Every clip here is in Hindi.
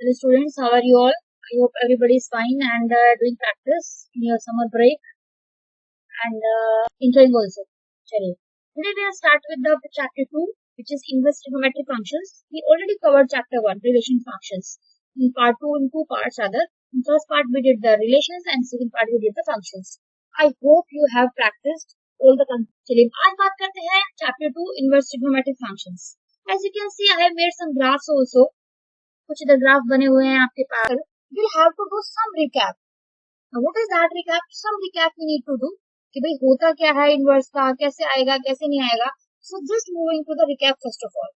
Hello students, how are you all? I hope everybody is fine and doing practice in your summer break and enjoying also. Chaliye. Today we will start with the chapter 2, which is inverse trigonometric functions. We already covered chapter 1, relation functions. In part 2, in two parts rather. In first part we did the relations and second part we did the functions. I hope you have practiced all the functions. चलिए आज बात करते हैं chapter 2, inverse trigonometric functions. As you can see, I have made some graphs also. कुछ इधर ग्राफ बने हुए हैं आपके पास. We'll have to do some recap. Now what is that recap? Some recap we need to do कि भाई होता क्या है इनवर्स का, कैसे आएगा, कैसे नहीं आएगा. So just moving to the recap first of all.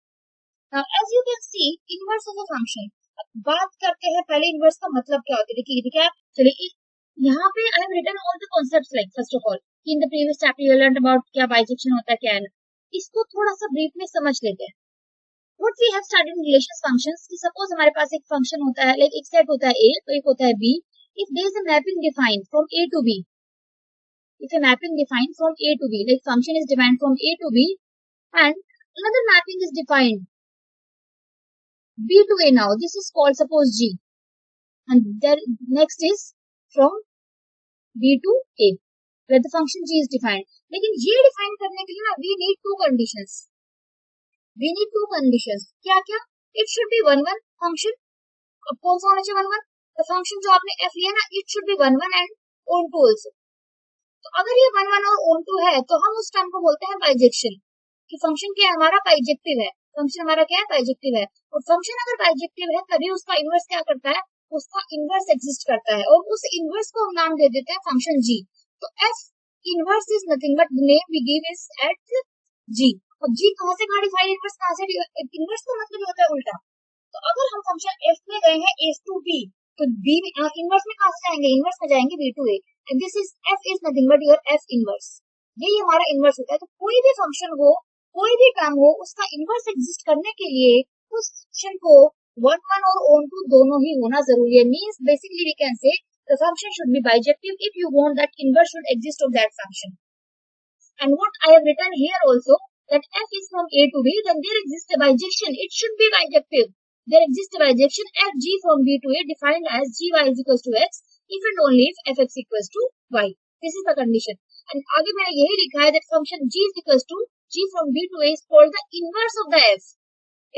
Now as you can see, inverse of a function. अब बात करते हैं पहले इनवर्स का मतलब क्या होता है. देखिए recap. चलिए यहाँ पे I have written all the concepts like first of all. In the previous chapter you learned about क्या bijection होता है क्या है. इसको थोड़ा सा ब्रीफ में समझ लेते हैं. What we have studied in relations functions कि suppose हमारे पास एक फंक्शन होता है, like एक सेट होता है A तो एक होता है B. If there is a mapping defined from A to B, if a mapping defined from A to B, like function is defined from A to B, and another mapping is defined B to A now. This is called suppose G, and there next is from B to A, where the function G is defined. लेकिन ये define करने के लिए ना we need two conditions. We need two conditions. क्या क्या? It should be 1 1 function. अब कौन सा होना चाहिए 1 1? The function जो आपने f लिया ना, it should be 1 1 and on 2 also. तो अगर ये 1 1 और on 2 है, तो हम उस टर्म को बोलते हैं बाइजेक्शन. कि फंक्शन क्या है हमारा बाइजेक्टिव है. फंक्शन हमारा क्या है बाइजेक्टिव है. और फंक्शन अगर बाइजेक्टिव है, तभी उसका इनवर्स क्या करता है? उसका इनवर्स एग्जिस्ट करता है. और उस इनवर्स को हम नाम दे देते हैं फंक्शन g. तो f inverse is nothing but the name we give is at g. अब जी कहाँ से मॉडिफाइड इनवर्स कहाँ से इनवर्स का मतलब होता है उल्टा. तो अगर हम फंक्शन f में गए हैं a to b, तो b इनवर्स में कहाँ से जाएंगे? इनवर्स में जाएंगे b to a. And this is f is nothing but your f inverse. यही हमारा इनवर्स होता है. तो कोई भी फंक्शन हो, कोई भी टर्म हो, उसका इनवर्स एग्जिस्ट करने के लिए उस फंक्शन को 1 1 और on 2 दोनों ही होना जरूरी है. Means basically we can say the function should be bijective if you want that inverse should exist of that function. And what I have written here also, that f is from A to B, then there exists a bijection. It should be bijective. There exists a bijection fg from B to A defined as gy is equals to x if and only if fx equals to y. This is the condition. And आगे मैंने यही लिखा है that function g is equals to g from B to A is called the inverse of the f.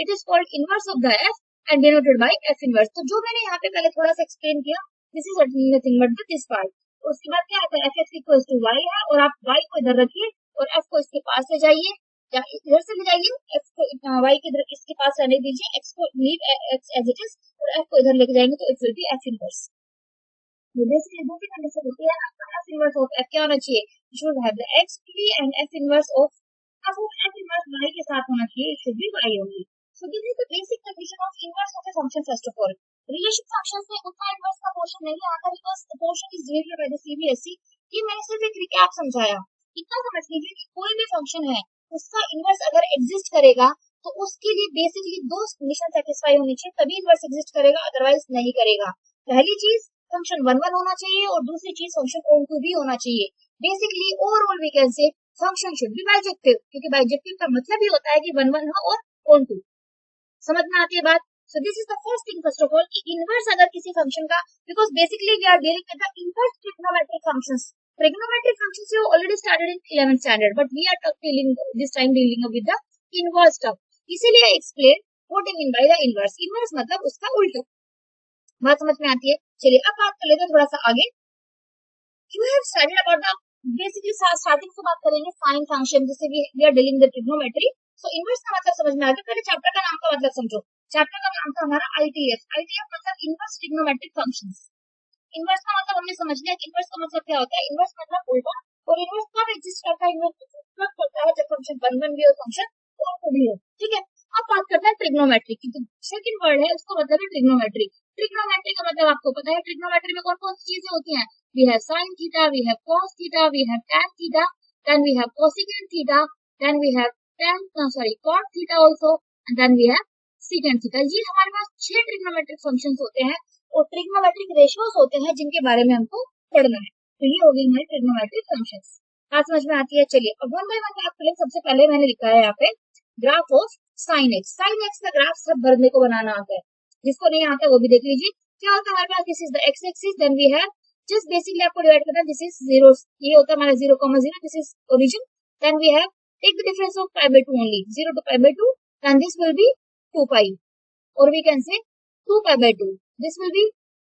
It is called inverse of the f and denoted by f inverse. तो जो मैंने यहाँ पे पहले थोड़ा सा explain किया, this is nothing but this part. उसके बाद क्या आता है? fx equals to y है और आप y को इधर रखिए और f को इसके पास ले जाइए या इधर से ले जाइए. f को y के इधर इसके पास रहने दीजिए, x को leave x as it is और f को इधर लेके जाएंगे तो it will B f inverse. ये बेसिकली दो की कंडीशन होती है. f इनवर्स ऑफ f क्या होना चाहिए? Should have the x be and f inverse of f inverse y के साथ होना चाहिए. It should be y only. So this is the basic condition of inverse of a function first of all. Relation functions में उतना इनवर्स का पोर्शन नहीं आता because the portion is divided by the CBSE. ये मैंने सिर्फ एक रिकैप समझाया. इतना समझ लीजिए कि कोई भी फंक्शन है उसका इनवर्स अगर एग्जिस्ट करेगा तो उसके लिए बेसिकली दो कंडीशन सेटिस्फाई होनी चाहिए तभी इनवर्स एग्जिस्ट करेगा, अदरवाइज नहीं करेगा. पहली चीज फंक्शन 1 1 होना चाहिए और दूसरी चीज फंक्शन on 2 भी होना चाहिए. Basically overall we can say function should be bijective, क्योंकि बाइजेक्टिव का मतलब ही होता है कि 1 1 हो और on 2. समझ में आती है बात? So this is the first thing first of all कि इनवर्स अगर किसी फंक्शन का, because basically we are dealing with the inverse trigonometric functions. Trigonometric functions you already started in 11th standard, but we are dealing this time dealing with the inverse stuff. इसीलिए explain what I mean by the inverse. Inverse मतलब उसका उल्टा. बात समझ में आती है? चलिए अब बात कर लेते हैं थोड़ा सा आगे. You have studied about the basically starting से बात करेंगे sin function, जैसे we are dealing with trigonometry. So inverse का मतलब समझ में आ गया. पहले चैप्टर का नाम का मतलब समझो. चैप्टर का नाम था हमारा ITF. ITF मतलब इनवर्स ट्रिग्नोमेट्रिक फंक्शंस. इनवर्स का मतलब हमने समझ लिया कि इनवर्स का मतलब क्या होता है. इनवर्स मतलब उल्टा. और इनवर्स कब एग्जिस्ट करता है? इनवर्स तब करता है जब फंक्शन 1 1 भी और फंक्शन 2 भी हो. ठीक है. अब बात करते हैं ट्रिग्नोमेट्री की. तो सेकंड वर्ड है उसका मतलब है ट्रिग्नोमेट्री. ट्रिग्नोमेट्री का मतलब आपको पता है. ट्रिग्नोमेट्री में कौन कौन सी चीजें होती हैं? We have sine theta, we have cos theta, we have tan theta, then we have cosecant theta, then we have cot theta also, and then we have secant theta. ये हमारे पास 6 ट्रिग्नोमेट्रिक फंक्शंस होते हैं और ट्रिग्नोमेट्रिक रेशियोज होते हैं जिनके बारे में हमको पढ़ना है. तो ये हो गई हमारी ट्रिग्नोमेट्रिक फंक्शंस. बात समझ में आती है? चलिए अब वन बाय वन बात करें. सबसे पहले मैंने लिखा है यहाँ पे graph of sine x. Sign x का ग्राफ सब भरने को बनाना आता है. जिसको नहीं आता वो भी देख लीजिए। क्या होता है हमारे पास, this is the x axis, then we have just basically आपको डिवाइड करना है, दिस इज 0, ये होता है हमारा 0,0, this is origin, then we have take the difference of pi by 2 only, 0 to pi by 2, and this will be 2 pi, और we can say 2 pi by 2, this will be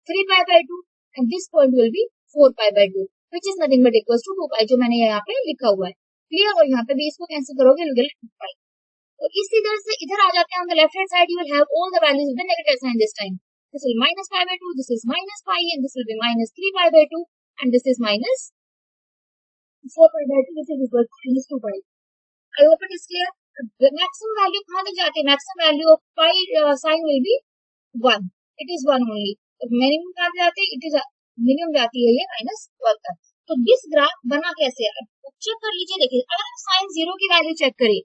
3 pi by 2, and this point will be 4 pi by 2, which is nothing but equals to 2 pi, जो मैंने यहाँ पे लिखा हुआ है, क्लियर। और यहाँ पे भी इसको कैंसिल करोगे, यू विल गेट 2 पाई। तो इसी तरह से इधर आ जाते हैं, on the left hand side you will have all the values with negative sign this time, this will minus pi by 2, this is minus pi, and this will be minus 3 pi by 2, and this is minus 4 pi by 2, this is equal to minus 2 pi. I hope it is clear. The maximum value कहाँ तक जाती है, maximum value of pi sign will be 1, it is 1 only. तो minimum कहाँ जाती है, it is minimum जाती है ये minus 1 तक। तो this ग्राफ बना कैसे है, चेक कर लीजिए। देखिए अगर हम साइन 0 की वैल्यू चेक करें,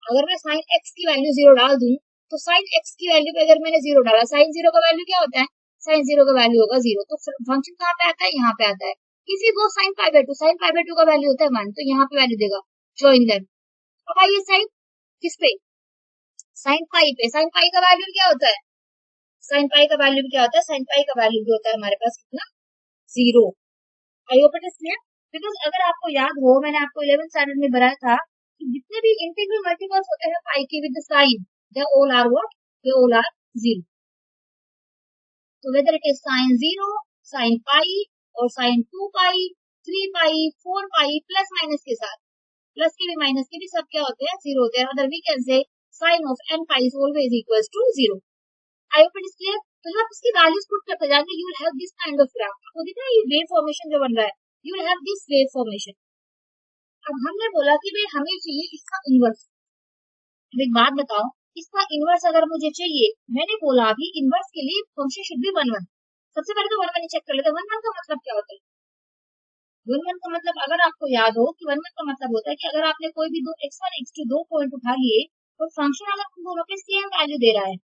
अगर मैं साइन x की वैल्यू 0 डाल दूं, तो साइन x की वैल्यू पे अगर मैंने 0 डाला, साइन 0 का वैल्यू क्या होता है, साइन 0 का वैल्यू होगा 0, तो फंक्शन कहाँ पे आता है, यहाँ पे आता है। किसी को sine pi by 2, sine pi by 2 का वैल्यू होता है 1, तो यहाँ पे वैल्यू देगा, जॉइन देम। अब आइए साइन किस पे, साइन पाई पे, साइन पाई का वैल्यू क्या होता है, साइन पाई का वैल्यू क्या होता है, साइन पाई का वैल्यू भी होता है हमारे पास कितना, 0। आई hope it is clear. Because अगर आपको याद हो, मैंने आपको 11th स्टैंडर्ड में बताया था कि जितने भी इंटीग्रल मल्टीपल्स होते हैं पाई के with sine, they all are what, they all are 0. So whether it is sin 0, sin pi or sin 2 pi, 3 pi, 4 pi, plus minus के साथ, प्लस के भी माइनस के भी सब क्या होते हैं, 0 होते हैं। Other we can say sin of n pi is always equals to 0. I hope it is clear. तो जब इसकी वैल्यूज पुट करते जाएंगे, you will have this kind of graph. आपको दिख रहा है ये वेव फॉर्मेशन जो बन रहा है, you will have this wave formation. अब हमने बोला कि भाई हमें चाहिए इसका इनवर्स। अब एक बात बताओ, इसका इनवर्स अगर मुझे चाहिए, मैंने बोला अभी इनवर्स के लिए फंक्शन शुड बी 1 1। सबसे पहले तो 1 1 चेक कर लेते हैं। 1 1 का मतलब क्या होता है, 1 1 का मतलब अगर आपको याद हो कि 1 1 का मतलब होता है कि अगर आपने कोई भी दो x1 x2 दो पॉइंट उठा लिए, तो फंक्शन अगर उन दोनों के सेम वैल्यू दे रहा है,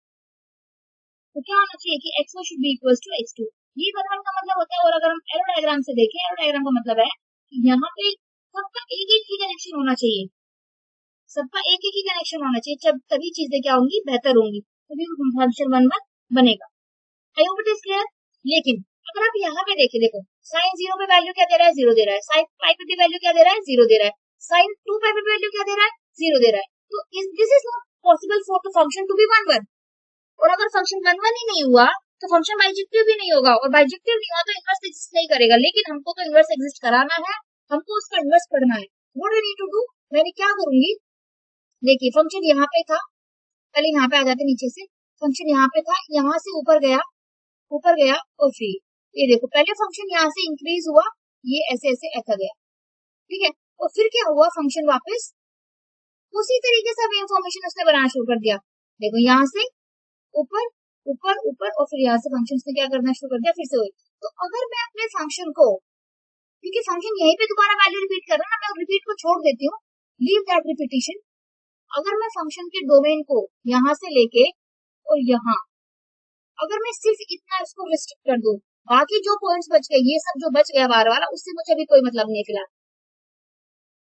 तो क्या होना चाहिए कि x1 should be equals to x2। ये 1 1 का मतलब होता है। और अगर हम एरो डायग्राम से देखें, एरो डायग्राम का मतलब है कि यहाँ पे सबका एक एक ही कनेक्शन होना चाहिए, सबका एक एक ही कनेक्शन होना चाहिए, जब तभी चीजें क्या होंगी, बेहतर होंगी, तभी फंक्शन 1 1 बनेगा। आई होप इट इज क्लियर। लेकिन अगर आप यहाँ पे देखें, देखो साइन 0 पे वैल्यू क्या दे रहा है, 0 दे रहा है, साइन पाई पे वैल्यू क्या दे रहा है, 0 दे रहा है, साइन 2 पाई पे वैल्यू क्या दे रहा है, 0 दे रहा है। तो this is not possible for the function to be 1 1। और अगर फंक्शन 1 1 ही नहीं हुआ, तो फंक्शन बाइजेक्टिव भी नहीं होगा, और बाइजेक्टिव नहीं हुआ तो इनवर्स एग्जिस्ट नहीं करेगा। लेकिन हमको तो इनवर्स एग्जिस्ट कराना है, हमको उसका इनवर्स पढ़ना है। What we need to do, मैंने क्या करूंगी, देखिए फंक्शन यहाँ पे था, पहले यहाँ पे आ जाते नीचे से, फंक्शन यहाँ पे था, यहाँ से ऊपर गया और फिर ये देखो पहले फंक्शन यहाँ से इंक्रीज हुआ, ये ऐसे ऐसे ऐसा गया, ठीक है। और फिर क्या हुआ, फंक्शन वापस उसी तरीके से वेव फॉर्मेशन उसने बनाना शुरू कर दिया। देखो यहाँ से ऊपर ऊपर ऊपर, और फिर यहाँ से फंक्शन ने क्या करना शुरू कर दिया, फिर से हुई। तो अगर मैं अपने फंक्शन को, क्योंकि फंक्शन यहीं पे दोबारा वैल्यू रिपीट कर रहा है ना, मैं रिपीट को छोड़ देती हूँ, लीव दैट रिपीटिशन। अगर मैं फंक्शन के डोमेन को यहाँ से लेके और यहाँ, अगर मैं सिर्फ इतना इसको रिस्ट्रिक्ट कर दूं, बाकी जो पॉइंट्स बच गए, ये सब जो बच गया बार वाला, उससे मुझे भी कोई मतलब नहीं फिलहाल।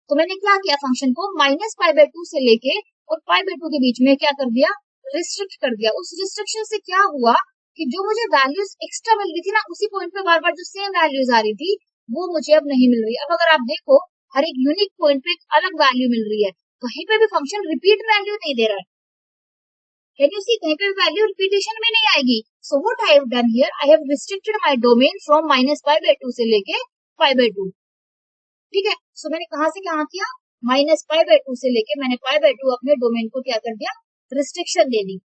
तो मैंने क्या किया, फंक्शन को माइनस पाई बाय 2 से लेके और पाई बाय 2 के बीच में क्या कर दिया, रिस्ट्रिक्ट कर दिया। उस रिस्ट्रिक्शन से क्या हुआ कि जो मुझे वैल्यूज एक्स्ट्रा मिल रही थी ना, उसी पॉइंट पे बार बार जो सेम वैल्यूज आ रही थी, वो मुझे अब नहीं मिल रही। अब अगर आप देखो, हर एक यूनिक पॉइंट पे एक अलग वैल्यू मिल रही है, कहीं पे भी फंक्शन रिपीट वैल्यू नहीं दे रहा है। कैन यू सी, कहीं पे वैल्यू रिपीटेशन में नहीं आएगी। So what I have done here, I have restricted my domain from minus pi by 2 से लेके पाई बाय 2, ठीक है। सो मैंने कहां से कहां किया, माइनस पाई बाय 2 से लेके मैंने पाई बाय 2 अपने डोमेन को क्या कर दिया, रिस्ट्रिक्शन दे दी।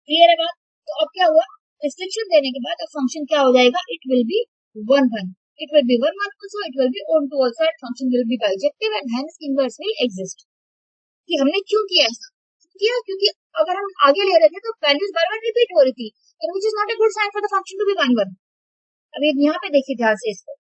क्लियर है बात। तो अब क्या हुआ, रिस्ट्रिक्शन देने के बाद अब फंक्शन क्या हो जाएगा, it will B 1 1, it will B 1 1 also, it will be on to all sides, function will be bijective and hence inverse will exist। कि हमने क्यों किया ऐसा, किया क्योंकि अगर हम आगे ले रहे थे तो वैल्यूज बार बार रिपीट हो रही थी, and which is not a good sign for the function to be 1 1। अब यहाँ पे देखिए ध्यान से इसको,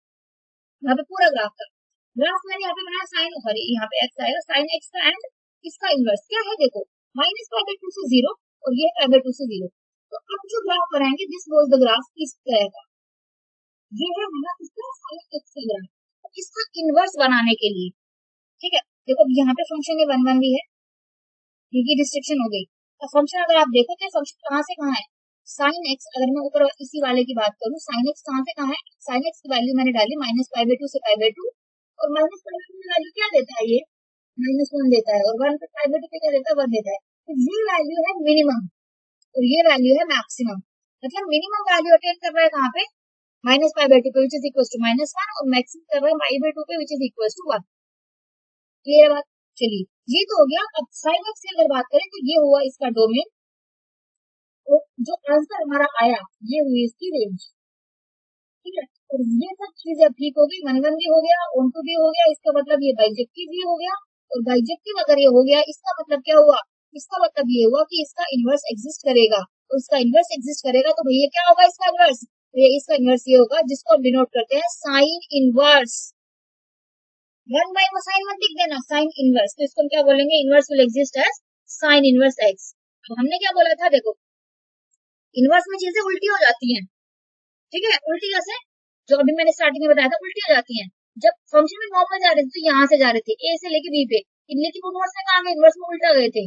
यहाँ पे पूरा ग्राफ का ग्राफ मैंने यहाँ पे बनाया, साइन, सॉरी यहाँ पे एक्स आएगा, साइन एक्स का एंड इसका इनवर्स क्या है, देखो माइनस पाई बाय 2 से 0 और ये पाई बाय 2 से 0। तो अब जो ग्राफ बनाएंगे, दिस वाज द ग्राफ इस तरह का, ये है हमारा इसका साइन एक्स का ग्राफ। इसका इनवर्स बनाने के लिए, ठीक है, देखो यहाँ पे फंक्शन 1 1 भी है, क्योंकि रिस्ट्रिक्शन हो गई। अब फंक्शन अगर आप देखो तो फंक्शन कहाँ से कहाँ है, साइन एक्स, अगर मैं ऊपर इसी वाले की बात करूं, साइन एक्स कहाँ से कहाँ है, साइन एक्स की वैल्यू मैंने डाली -π/2 से π/2, और -π/2 की वैल्यू क्या देता है, ये -1 देता है, और 1 π/2 पे क्या देता है, 1 देता है। तो ये वैल्यू है मिनिमम और ये वैल्यू है मैक्सिमम। मतलब मिनिमम वैल्यू अटेन कर रहा है कहाँ पे, -π/2 पे विच इज इक्वल टू -1, और मैक्सिमम कर रहा है π/2 पे which is equal to 1। Clear बात। चलिए ये तो हो गया। अब साइन एक्स की अगर बात करें तो ये हुआ इसका डोमेन, तो जो आंसर हमारा आया ये हुई इसकी रेंज। ठीक है, और ये सब चीजें अब ठीक हो गई, 1 भी हो गया, 1 भी हो गया, इसका मतलब ये बाइजेक्टिव भी हो गया, और बाइजेक्टिव अगर ये हो गया इसका मतलब क्या हुआ, इसका मतलब ये हुआ कि इसका इनवर्स एग्जिस्ट करेगा, और इसका इनवर्स एग्जिस्ट करेगा तो भैया क्या होगा इसका इनवर्स, तो इसका इनवर्स ये होगा जिसको हम डिनोट करते हैं साइन इनवर्स। 1 बाय साइन मत लिख देना, साइन इनवर्स, तो इसको हम क्या बोलेंगे, inverse will exist as sine inverse x. तो हमने क्या बोला था, देखो इनवर्स में चीजें उल्टी हो जाती हैं। ठीक है, उल्टी कैसे, जो अभी मैंने स्टार्टिंग में बताया था उल्टी हो जाती हैं। जब फंक्शन में नॉर्मल जा रहे थे तो यहाँ से जा रहे थे ए से लेके बी पे, लेकिन इनवर्स में कहाँ गए, इनवर्स में उल्टा गए थे,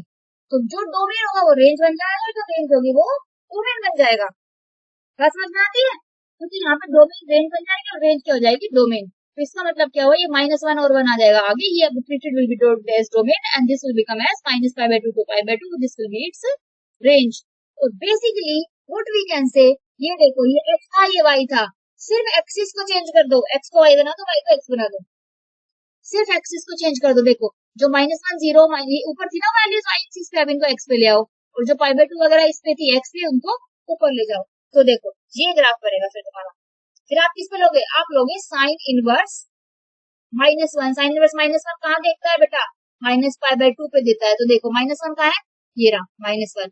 तो जो डोमेन होगा वो रेंज बन जाएगा, और जो रेंज होगी वो डोमेन बन जाएगा। बात समझ में आती है, क्योंकि यहाँ पे डोमेन रेंज बन जाएगी और रेंज क्या हो जाएगी, डोमेन। तो इसका मतलब क्या हुआ, ये -1 और 1 आ जाएगा आगे, ये अब treated will be as domain and this will become as -π/2 to π/2, this will be its range. और basically what we can say, ये देखो ये x था ये y था, सिर्फ एक्सिस को चेंज कर दो, x को y बना दो, y को x बना दो, सिर्फ एक्सिस को चेंज कर दो। देखो जो -1 0 ऊपर थी ना वैल्यूज y एक्सिस पे, अब इनको x पे ले आओ, और जो π/2 वगैरह इस पे थी x पे, उनको ऊपर ले जाओ। तो देखो ये ग्राफ बनेगा फिर तुम्हारा, फिर आप किस पे लोगे, आप लोगे साइन इनवर्स -1। साइन इनवर्स -1 कहाँ देखता है बेटा, -π/2 पे देता है। तो देखो -1 कहाँ है, ये रहा -1,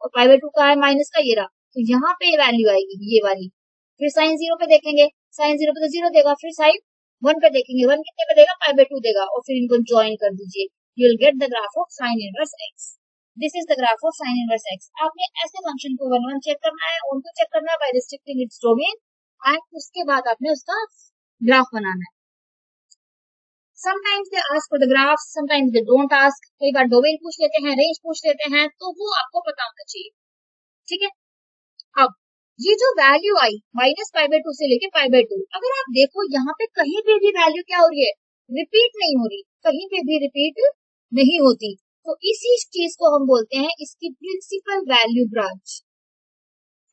और π/2 कहाँ है माइनस का, ये रहा। तो यहाँ पे वैल्यू आएगी ये वाली। फिर साइन 0 पे देखेंगे, साइन 0 पे तो 0 देगा, फिर साइन 1 पे देखेंगे, 1 कितने पे देगा, π/2 देगा, और फिर इनको ज्वाइन कर दीजिए, you will get the graph of sine inverse x. This is the graph of sine inverse x. आपने ऐसे फंक्शन को 1 चेक करना है, 1 चेक करना है by restricting its domain, and उसके बाद आपने उसका ग्राफ बनाना है। Sometimes they ask for the graph, sometimes they don't ask, कई बार डोमेन पूछ लेते हैं, रेंज पूछ लेते हैं, तो वो आपको पता होना चाहिए। ठीक है, अब ये जो वैल्यू आई -π/2 से लेके π/2, अगर आप देखो यहाँ पे कहीं पे भी वैल्यू क्या हो रही है, रिपीट नहीं हो रही, कहीं पे भी रिपीट नहीं होती, तो इसी चीज को हम बोलते हैं इसकी प्रिंसिपल वैल्यू ब्रांच।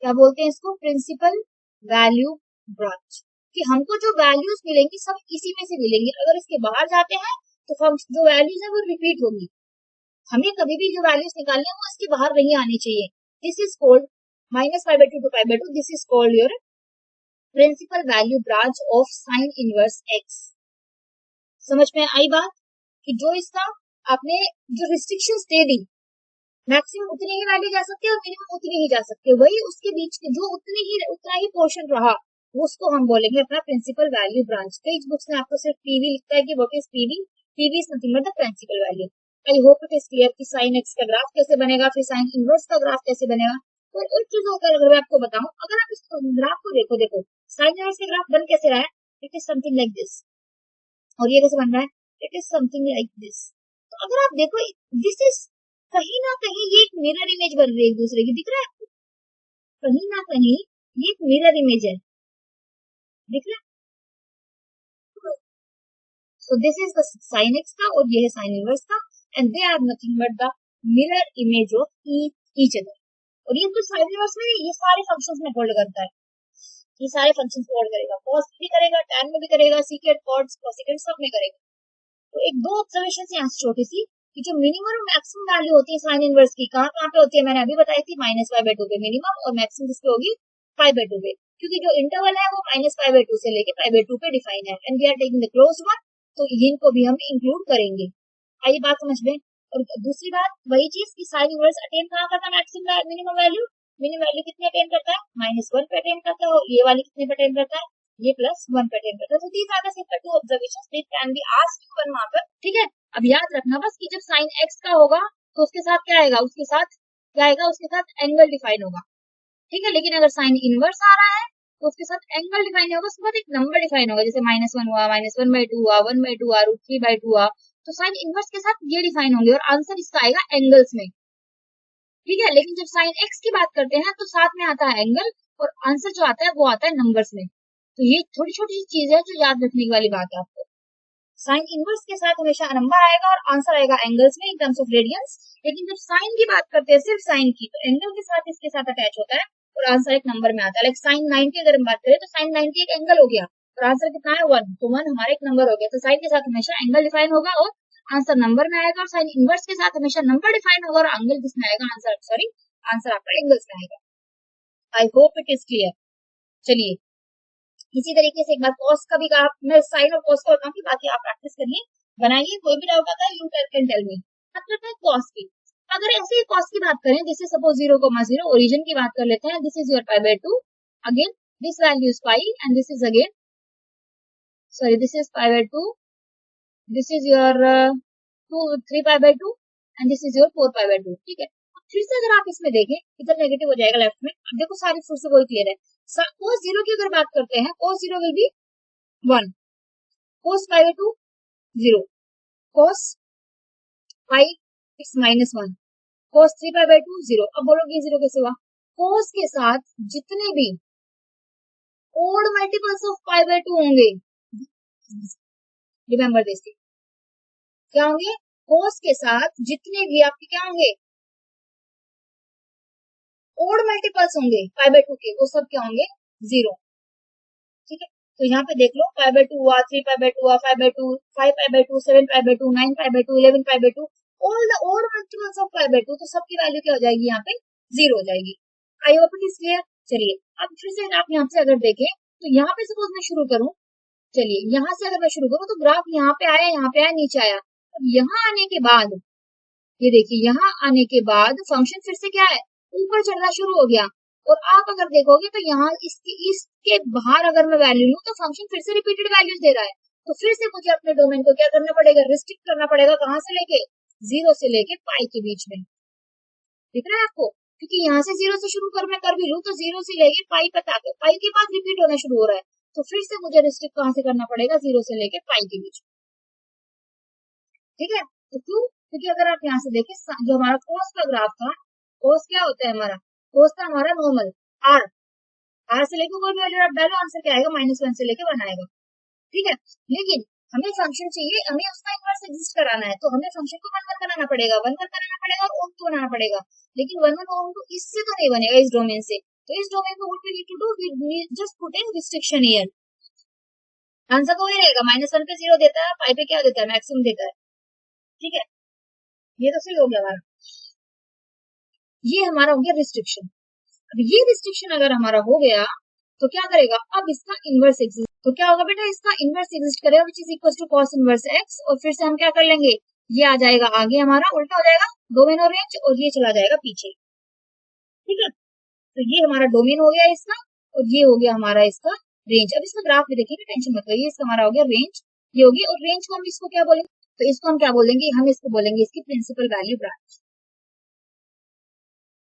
क्या बोलते हैं इसको, प्रिंसिपल वैल्यू ब्रांच, कि हमको जो वैल्यूज मिलेंगी सब इसी में से मिलेंगी, अगर इसके बाहर जाते हैं तो हम जो वैल्यूज है वो रिपीट होंगी, हमें कभी भी जो वैल्यूज निकालनी है वो इसके बाहर नहीं आनी चाहिए। This is called -π/2 to π/2, this is called your principal value branch of sin inverse x। समझ में आई बात, कि जो इसका आपने जो रिस्ट्रिक्शंस दे दी, मैक्सिमम उतनी ही वैल्यू जा सकती है और मिनिमम उतनी ही जा सकती है, वही उसके बीच के जो उतना ही पोर्शन रहा उसको हम बोलेंगे अपना प्रिंसिपल वैल्यू ब्रांच। कई बुक्स में आपको सिर्फ पीवी लिखता है कि what is PV, PV is nothing but the principal value. I hope it is clear कि साइन एक्स का ग्राफ कैसे बनेगा, फिर साइन इनवर्स का ग्राफ कैसे बनेगा। और एक चीज होकर अगर मैं आपको बताऊं, अगर आप इस ग्राफ को देखो साइन इनवर्स का ग्राफ बन कैसे रहा है, it is something like this, और ये कैसे बन रहा है, it is something like this. तो अगर आप देखो दिस इज कहीं ना कहीं ये एक मिरर इमेज बन रही है एक दूसरे की, दिख रहा है आपको, कहीं ना कहीं ये एक मिरर इमेज है, दिख रहा है। So this is the sine x का और ये है साइन इनवर्स का, and they are nothing but the mirror image of each other. और ये तो साइन इनवर्स में ये सारे फंक्शंस में होल्ड करता है, ये सारे फंक्शंस को होल्ड करेगा, cos में भी करेगा, tan में भी करेगा, secant, cot, cosecant सब में करेगा। तो एक दो ऑब्जर्वेशन यहाँ से छोटी सी, कि जो मिनिमम और मैक्सिमम वैल्यू होती है साइन इनवर्स की, कहाँ कहाँ पे होती है, मैंने अभी बताई थी -π/2 पे मिनिमम, और मैक्सिमम किस पे होगी, π/2 पे, क्योंकि जो इंटरवल है वो -π/2 से लेके π/2 पे डिफाइन है, and we are taking the closed one, तो इनको भी हम इंक्लूड करेंगे। आई बात समझ में। और दूसरी बात वही चीज कि साइन इनवर्स अटेन कहाँ करता है, maximum minimum value, minimum value कितने अटेन करता है, -1 पे अटेन करता है, और ये वाली कितने पे अटेन करता है, ये +1 पे अटेन करता है। तो these are the simple two observations that can be asked you one वहां पर। ठीक है, अब याद रखना बस कि जब साइन एक्स का होगा तो उसके साथ क्या आएगा, उसके साथ क्या आएगा, उसके साथ एंगल डिफाइन होगा। ठीक है, लेकिन अगर साइन इनवर्स आ रहा है तो उसके साथ एंगल डिफाइन होगा, उसके बाद एक नंबर डिफाइन होगा, जैसे -1 हुआ, -1/2 हुआ, 1/2 हुआ, √3/2 हुआ, तो साइन इनवर्स के साथ ये डिफाइन होंगे, और आंसर इसका आएगा एंगल्स में। ठीक है। लेकिन जब साइन एक्स की बात करते हैं तो साथ में आता है एंगल, और आंसर जो आता है वो आता है नंबर्स में। तो ये छोटी छोटी चीज है जो याद रखने वाली बात है आपको। साइन इनवर्स के साथ हमेशा नंबर आएगा और आंसर आएगा एंगल्स में इन टर्म्स ऑफ रेडियंस। लेकिन जब साइन की बात करते हैं, सिर्फ साइन की, तो एंगल के साथ इसके साथ अटैच होता है और आंसर एक नंबर में आता है। लाइक साइन 90 अगर हम बात करें तो साइन 90 एक एंगल हो गया और आंसर कितना है 1, तो 1 हमारा एक नंबर हो गया। तो साइन के साथ हमेशा एंगल डिफाइन होगा और आंसर नंबर में आएगा, और साइन इनवर्स के साथ हमेशा नंबर डिफाइन होगा और एंगल किसमें आएगा, आंसर आपका एंगल्स में आएगा। आई होप इट इज क्लियर। चलिए इसी तरीके से एक बार कॉस का भी कहा, मैं साइन और कॉस को बताऊंगी, बाकी आप प्रैक्टिस करिए, बनाइए। कोई भी डाउट आता है यू कैन टेल मी। बात करते हैं कॉस की। अगर ऐसे ही कॉस की बात करें, जैसे सपोज 0,0 ओरिजिन की बात कर लेते हैं, this is your π/2, again this value is pi and this is again sorry this is π/2, this is your 3π/2 and this is your 4π/2। ठीक है। फिर से अगर आप इसमें देखें, इधर नेगेटिव हो जाएगा लेफ्ट में। अब देखो सारी फिर से वही क्लियर है। cos 0 की अगर बात करते हैं, cos 0 will be 1, cos π/2 0, cos pi it's -1, cos 3π/2 0। अब बोलोगे 0 कैसे हुआ? cos के साथ जितने भी ओड मल्टीपल्स ऑफ π/2 होंगे, रिमेंबर दिस, क्या होंगे? cos के साथ जितने भी आपके क्या होंगे, ओड मल्टीपल्स होंगे π/2 के, वो सब क्या होंगे? 0। ठीक है। तो यहाँ पे देख लो π/2 हुआ, 3π/2 हुआ, 5/2, 5π/2, 7π/2, 9π/2, 11π/2, all the odd multiples of π/2, तो सबकी वैल्यू क्या हो जाएगी यहाँ पे? 0 हो जाएगी। आई होप इट इज क्लियर। चलिए अब फिर से आप यहाँ से अगर देखें तो यहाँ पे सपोज मैं शुरू करूं, चलिए यहाँ से अगर मैं शुरू करूं तो ग्राफ यहाँ पे आया, यहाँ पे आया, नीचे आया। अब यहाँ आने के बाद ये देखिए, यहाँ आने के बाद फंक्शन फिर से क्या है, ऊपर चढ़ना शुरू हो गया। और आप अगर देखोगे तो यहाँ इसके बाहर अगर मैं वैल्यू लूं तो फंक्शन फिर से रिपीटेड वैल्यूज दे रहा है। तो फिर से मुझे अपने डोमेन को क्या करना पड़ेगा, रिस्ट्रिक्ट करना पड़ेगा। कहाँ से लेके? 0 से लेके पाई के बीच में। दिख रहा है आपको? क्योंकि यहाँ से 0 से शुरू मैं कर भी लूं तो 0 से लेके पाई तक आके पाई के बाद रिपीट होना शुरू हो रहा है। तो फिर से मुझे रिस्ट्रिक्ट कहाँ से करना पड़ेगा, 0 से लेके पाई के बीच में। ठीक है। तो क्यों? क्योंकि अगर आप यहाँ से देखें, जो हमारा कोस का ग्राफ था, कोस क्या होता है हमारा? कोस था हमारा नॉर्मल आर, आर से लेके कोई भी वैल्यू आप डालो, आंसर क्या आएगा? -1 से लेके 1 आएगा। ठीक है। लेकिन हमें फंक्शन चाहिए, हमें उसका इनवर्स एग्जिस्ट कराना है, तो हमें फंक्शन को 1 1 कराना पड़ेगा, 1 1 कराना पड़ेगा और ओम 2 बनाना पड़ेगा। लेकिन 1 1 ओम 2 इससे तो नहीं बनेगा, इस डोमेन से। तो इस डोमेन को what we need to do, we just put in restriction here. Answer तो वही रहेगा, -1 पे 0 देता है, पाई पे क्या देता है? मैक्सिमम देता है। ठीक है। ये तो सही हो गया हमारा, ये हमारा हो गया रिस्ट्रिक्शन। अब ये रिस्ट्रिक्शन अगर हमारा हो गया तो क्या करेगा, अब इसका इनवर्स एग्जिस्ट, तो क्या होगा बेटा, इसका इनवर्स एग्जिस्ट करेगा which is equal to cos inverse x, और फिर से हम क्या कर लेंगे, ये आ जाएगा आगे, हमारा उल्टा हो जाएगा डोमेन और रेंज, और ये चला जाएगा पीछे। ठीक है। तो ये हमारा डोमेन हो गया इसका, और ये हो गया हमारा इसका रेंज। अब इसका ग्राफ भी देखिए, टेंशन मत लीजिए, इसका हमारा हो गया रेंज, ये होगी। और रेंज को हम इसको क्या बोलेंगे, तो इसको हम क्या बोलेंगे, हम इसको बोलेंगे इसकी principal value branch.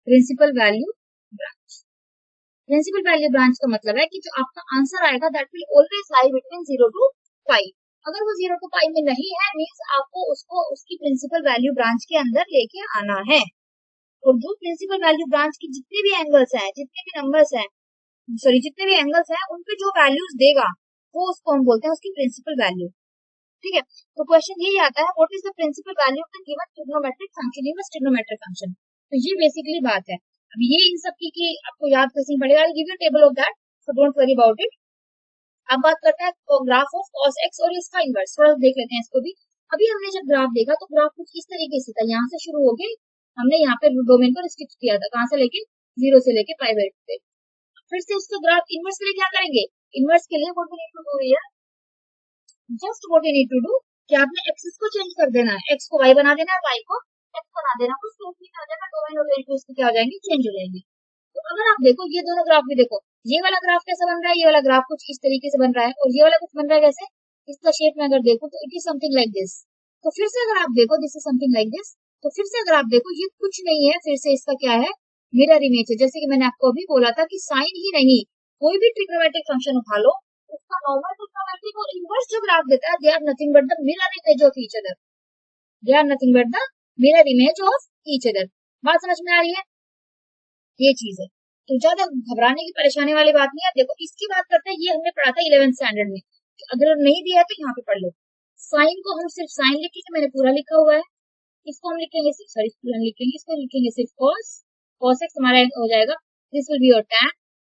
Principal value branch, principal value branch का मतलब है कि जो आपका आंसर आएगा that will always lie between 0 to pi. अगर वो 0 to पाई में नहीं है, मींस आपको उसको उसकी प्रिंसिपल वैल्यू ब्रांच के अंदर लेके आना है। और जो प्रिंसिपल वैल्यू ब्रांच की जितने भी एंगल्स हैं, जितने भी नंबर्स हैं, सॉरी जितने भी एंगल्स हैं, उनपे जो वैल्यूज देगा वो उसको हम बोलते हैं उसकी प्रिंसिपल वैल्यू। ठीक है। तो क्वेश्चन यही आता है, what is the principal value of the given trigonometric function, given trigonometric function. तो ये बेसिकली बात है। अब ये इन सब की आपको याद करनी पड़ेगा। I give you table of that, so don't worry about it. अब बात करते हैं ग्राफ ऑफ cos x और इसका इनवर्स, थोड़ा देख लेते हैं इसको भी। अभी हमने जब ग्राफ देखा तो ग्राफ कुछ इस तरीके से था, यहाँ से शुरू हो गए, हमने यहाँ पे डोमेन को रिस्ट्रिक्ट किया था, कहाँ से लेके 0 से लेके पाई पे। फिर से उसका ग्राफ इनवर्स के लिए क्या करेंगे, इनवर्स के लिए what we need to do here, just what you need to do कि आपने एक्सिस को चेंज कर देना है, एक्स को वाई बना देना है, वाई को एक्स बना देना, कुछ सिंपली क्या हो जाएगा, डोमेन और रेंज उसकी क्या हो जाएंगे, चेंज हो जाएंगे। तो अगर आप देखो ये दोनों ग्राफ भी देखो, ये वाला ग्राफ कैसा बन रहा है, ये वाला ग्राफ कुछ इस तरीके से बन रहा है, और ये वाला कुछ बन रहा है कैसे, इसका शेप में अगर देखो तो it is something like this. तो फिर से अगर आप देखो this is something like this, तो फिर से अगर आप देखो ये कुछ नहीं है, फिर से इसका क्या है, मिरर इमेज है। जैसे कि मैंने आपको अभी बोला था कि साइन ही नहीं, कोई भी ट्रिग्नोमेट्रिक फंक्शन उठा लो, उसका नॉर्मल ट्रिग्नोमेट्रिक और इनवर्स जो ग्राफ देता है, they are nothing but the mirror image of each other, they are nothing but the mirror image of each other. बात समझ में आ रही है? ये चीज है, तो ज्यादा घबराने की परेशानी वाली बात नहीं है। देखो इसकी बात करते हैं, ये हमने पढ़ा था 11th स्टैंडर्ड में, अगर नहीं दिया है तो यहाँ पे पढ़ लो। साइन को हम सिर्फ साइन लिखेंगे, मैंने पूरा लिखा हुआ है, इसको हम लिखेंगे सिर्फ, सॉरी पूरा लिखेंगे, इसको लिखेंगे सिर्फ कॉस, कॉस एक्स हमारा हो जाएगा, this will be your tan,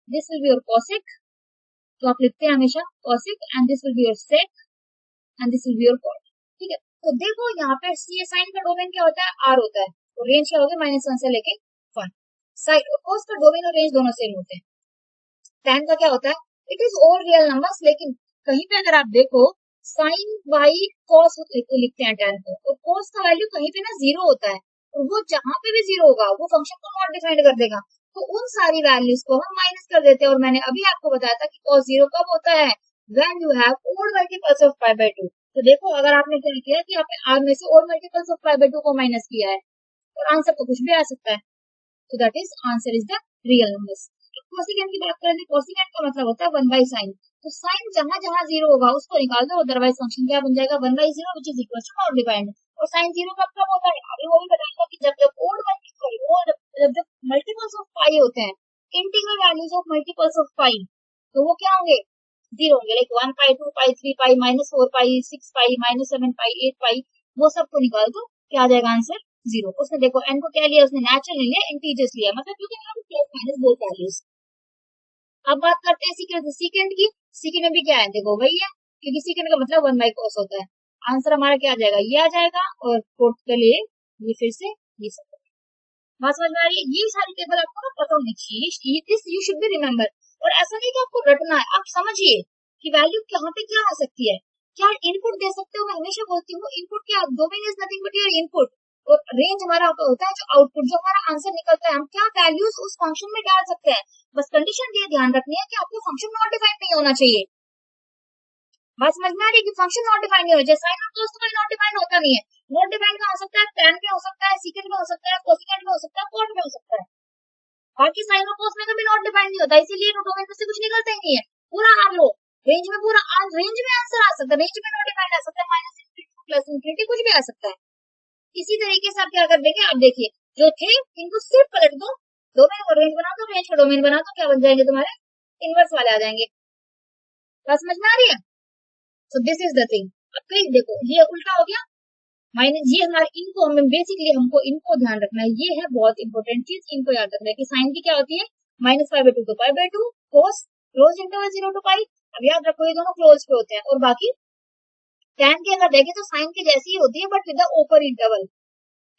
this will be your cosec, तो आप लिखते हैं हमेशा cosec, and this will be your sec, and this will be your cot. ठीक है, तो देखो यहाँ पे सी साइन का डोमेन क्या होता है, आर होता है, तो रेंज क्या होगी -1 से लेके 1। साइन और कॉस का डोमेन और रेंज दोनों सेम होते हैं। tan का क्या होता है, it is all real numbers, लेकिन कहीं पे अगर आप देखो साइन बाई कॉस लिखते हैं tan को, और कॉस का वैल्यू कहीं पे ना 0 होता है, और वो जहां पे भी 0 होगा वो फंक्शन को नॉट डिफाइंड कर देगा, तो उन सारी वैल्यूज को हम माइनस कर देते हैं। और मैंने अभी आपको बताया था कि cos 0 कब होता है, when you have odd multiples of pi by 2। तो देखो अगर आपने क्या किया कि आपने आर में से odd multiples of pi by 2 को माइनस किया है, और आंसर तो कुछ भी आ सकता है, तो that is answer is the real numbers. Cosecant की बात करें तो कोसिकेंट का मतलब होता है 1 बाई साइन, तो साइन जहां जहां 0 होगा उसको निकाल दो, अदरवाइज फंक्शन क्या बन जाएगा, 1 by 0 which is equal to not defined. और साइन 0 कब कब होता है, अभी वो भी बताऊंगा कि जब जब ओड मल्टीपल जब मल्टीपल्स ऑफ पाई होते हैं, integral values of multiples of pi, तो वो क्या होंगे, 0 होंगे, लाइक 1 पाई 2 पाई 3 पाई -4 पाई 6 पाई -7 पाई 8 पाई, वो सबको निकाल दो, क्या आ जाएगा आंसर 0। उसने देखो n को क्या लिया, उसने नेचुरल नहीं लिया, इंटीजर्स लिया, मतलब you can have plus minus both values. अब बात करते हैं सीकेंड, सीकेंड की। सीकेंड में भी क्या है, देखो वही है, क्योंकि सीकेंड का मतलब 1 बाई cos होता है। आंसर हमारा क्या आ जाएगा, ये आ जाएगा, और फोर्थ के लिए ये फिर से ये सब। बात समझ में आ रही है? ये सारी टेबल आपको ना पता होनी चाहिए, this you should be remember. और ऐसा नहीं कि आपको रटना है, आप समझिए कि वैल्यू कहाँ पे क्या आ सकती है, क्या इनपुट दे सकते हो। मैं हमेशा बोलती हूँ इनपुट क्या, domain is nothing but your input, और रेंज हमारा होता है जो आउटपुट, जो हमारा आंसर निकलता है, हम क्या वैल्यूज उस फंक्शन में डाल सकते हैं। बस कंडीशन ये ध्यान रखनी है कि आपको फंक्शन नॉट डिफाइंड नहीं होना चाहिए। बात समझ में आ रही है कि फंक्शन नॉट डिफाइंड नहीं हो जाए, साइन और कॉस तो कोई नॉट डिफाइंड होता नहीं है। नॉट डिफाइंड का हो सकता है tan में, हो सकता है सीकेंड में, हो सकता है कोसिकेंड में, हो सकता है कॉट में, हो सकता है। बाकी साइन और कॉस में कभी नॉट डिफाइंड नहीं होता, इसीलिए डोमेन में से कुछ निकलता ही नहीं है। पूरा आर लो, रेंज में पूरा रेंज में आंसर आ सकता है, रेंज में नॉट डिफाइंड आ सकता है, -∞ +∞ कुछ भी आ सकता है। इसी तरीके से आप क्या कर देंगे, आप देखिए जो थे इनको सिर्फ पलट दो, डोमेन को रेंज बना दो, रेंज को डोमेन बना दो, क्या बन जाएंगे तुम्हारे, इनवर्स वाले आ जाएंगे। बात समझ में आ रही है? So this is the thing. अब कहीं देखो ये उल्टा हो गया, माइनस, ये हमारे इनको हमें बेसिकली हमको इनको ध्यान रखना है, ये है बहुत इंपॉर्टेंट चीज, इनको याद रखना है कि साइन की क्या होती है, -π/2 तो π/2, कोस क्लोज इंटरवल 0 to पाई। अब याद रखो ये दोनों क्लोज पे होते हैं, और बाकी tan की अगर देखें तो साइन की जैसी ही होती है but with the open interval,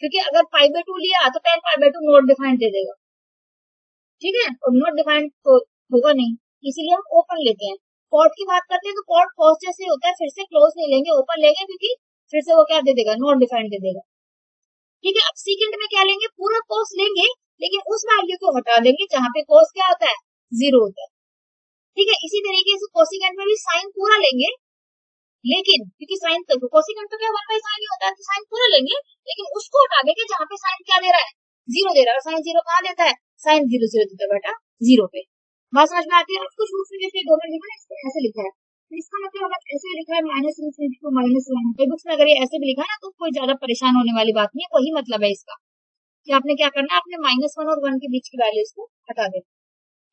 क्योंकि अगर π/2 लिया तो tan π/2 नॉट डिफाइंड दे देगा, ठीक है, और नॉट डिफाइंड तो होगा नहीं, इसीलिए हम ओपन लेते हैं। कॉट की बात करते हैं तो कॉट कॉस जैसे होता है, फिर से क्लोज नहीं लेंगे, ओपन लेंगे, क्योंकि फिर से वो क्या दे देगा, नॉट डिफाइंड दे देगा। ठीक है, अब सेकंड में क्या लेंगे, पूरा कॉस लेंगे, लेकिन उस वैल्यू को हटा देंगे जहां पे कॉस क्या होता है, 0 होता है। ठीक है, इसी तरीके से कोसिकेंट में भी साइन पूरा लेंगे, लेकिन क्योंकि साइन तो कोसिकेंट तो क्या 1 बाई साइन ही होता है, तो साइन पूरा लेंगे, लेकिन उसको हटा देंगे जहां पे साइन क्या दे रहा है, 0 दे रहा है। साइन 0 कहाँ देता है, साइन 0 0 देता है बेटा 0 पे। बात समझ में आती है? कुछ दूसरे जैसे डोमेन लिखा है, इसको ऐसे लिखा है, तो इसका मतलब अगर ऐसे लिखा है -∞ to -1, कई बुक्स में अगर ये ऐसे भी लिखा है ना, तो कोई ज्यादा परेशान होने वाली बात नहीं है, वही मतलब है इसका, कि आपने क्या करना है, आपने -1 और 1 के बीच की वैल्यूज को हटा देना।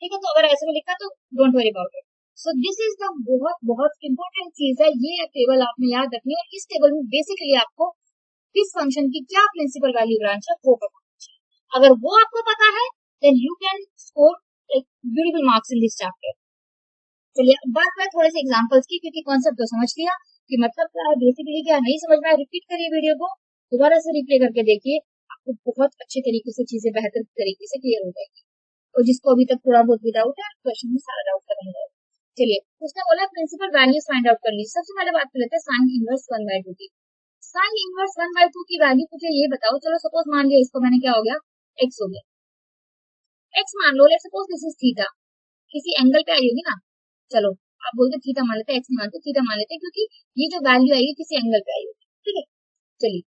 ठीक है, तो अगर ऐसे में लिखा तो don't worry about it. So this is the बहुत बहुत इंपॉर्टेंट चीज है, ये टेबल आपने याद रखनी है, और इस टेबल में बेसिकली आपको किस फंक्शन की क्या प्रिंसिपल वैल्यू ब्रांच है वो पता होना चाहिए। अगर वो आपको पता है then you can score like beautiful marks in this chapter. चलिए अब बात करें थोड़े से एग्जांपल्स की, क्योंकि कॉन्सेप्ट तो समझ लिया कि मतलब क्या है, बेसिकली क्या नहीं समझ में आया, रिपीट करिए वीडियो को, दोबारा से रिप्ले करके देखिए, आपको बहुत अच्छे तरीके से चीजें बेहतर तरीके से क्लियर हो जाएगी। और जिसको अभी तक थोड़ा बहुत भी डाउट है, क्वेश्चन में सारा डाउट खत्म हो जाएगा। चलिए, उसने बोला प्रिंसिपल वैल्यूज फाइंड आउट कर ली। सबसे पहले बात कर लेते हैं साइन इनवर्स 1/2 की। साइन इनवर्स 1/2 की वैल्यू मुझे ये बताओ, चलो सपोज मान लिया इसको मैंने, क्या हो गया, एक्स हो गया, एक्स मान लो, let's suppose this is theta, किसी एंगल पे आई होगी ना, चलो आप बोलते थीटा मान लेते हैं, एक्स मानते थीटा मान लेते हैं, क्योंकि ये जो वैल्यू आई है किसी एंगल पे आई होगी, ठीक है। चलिए,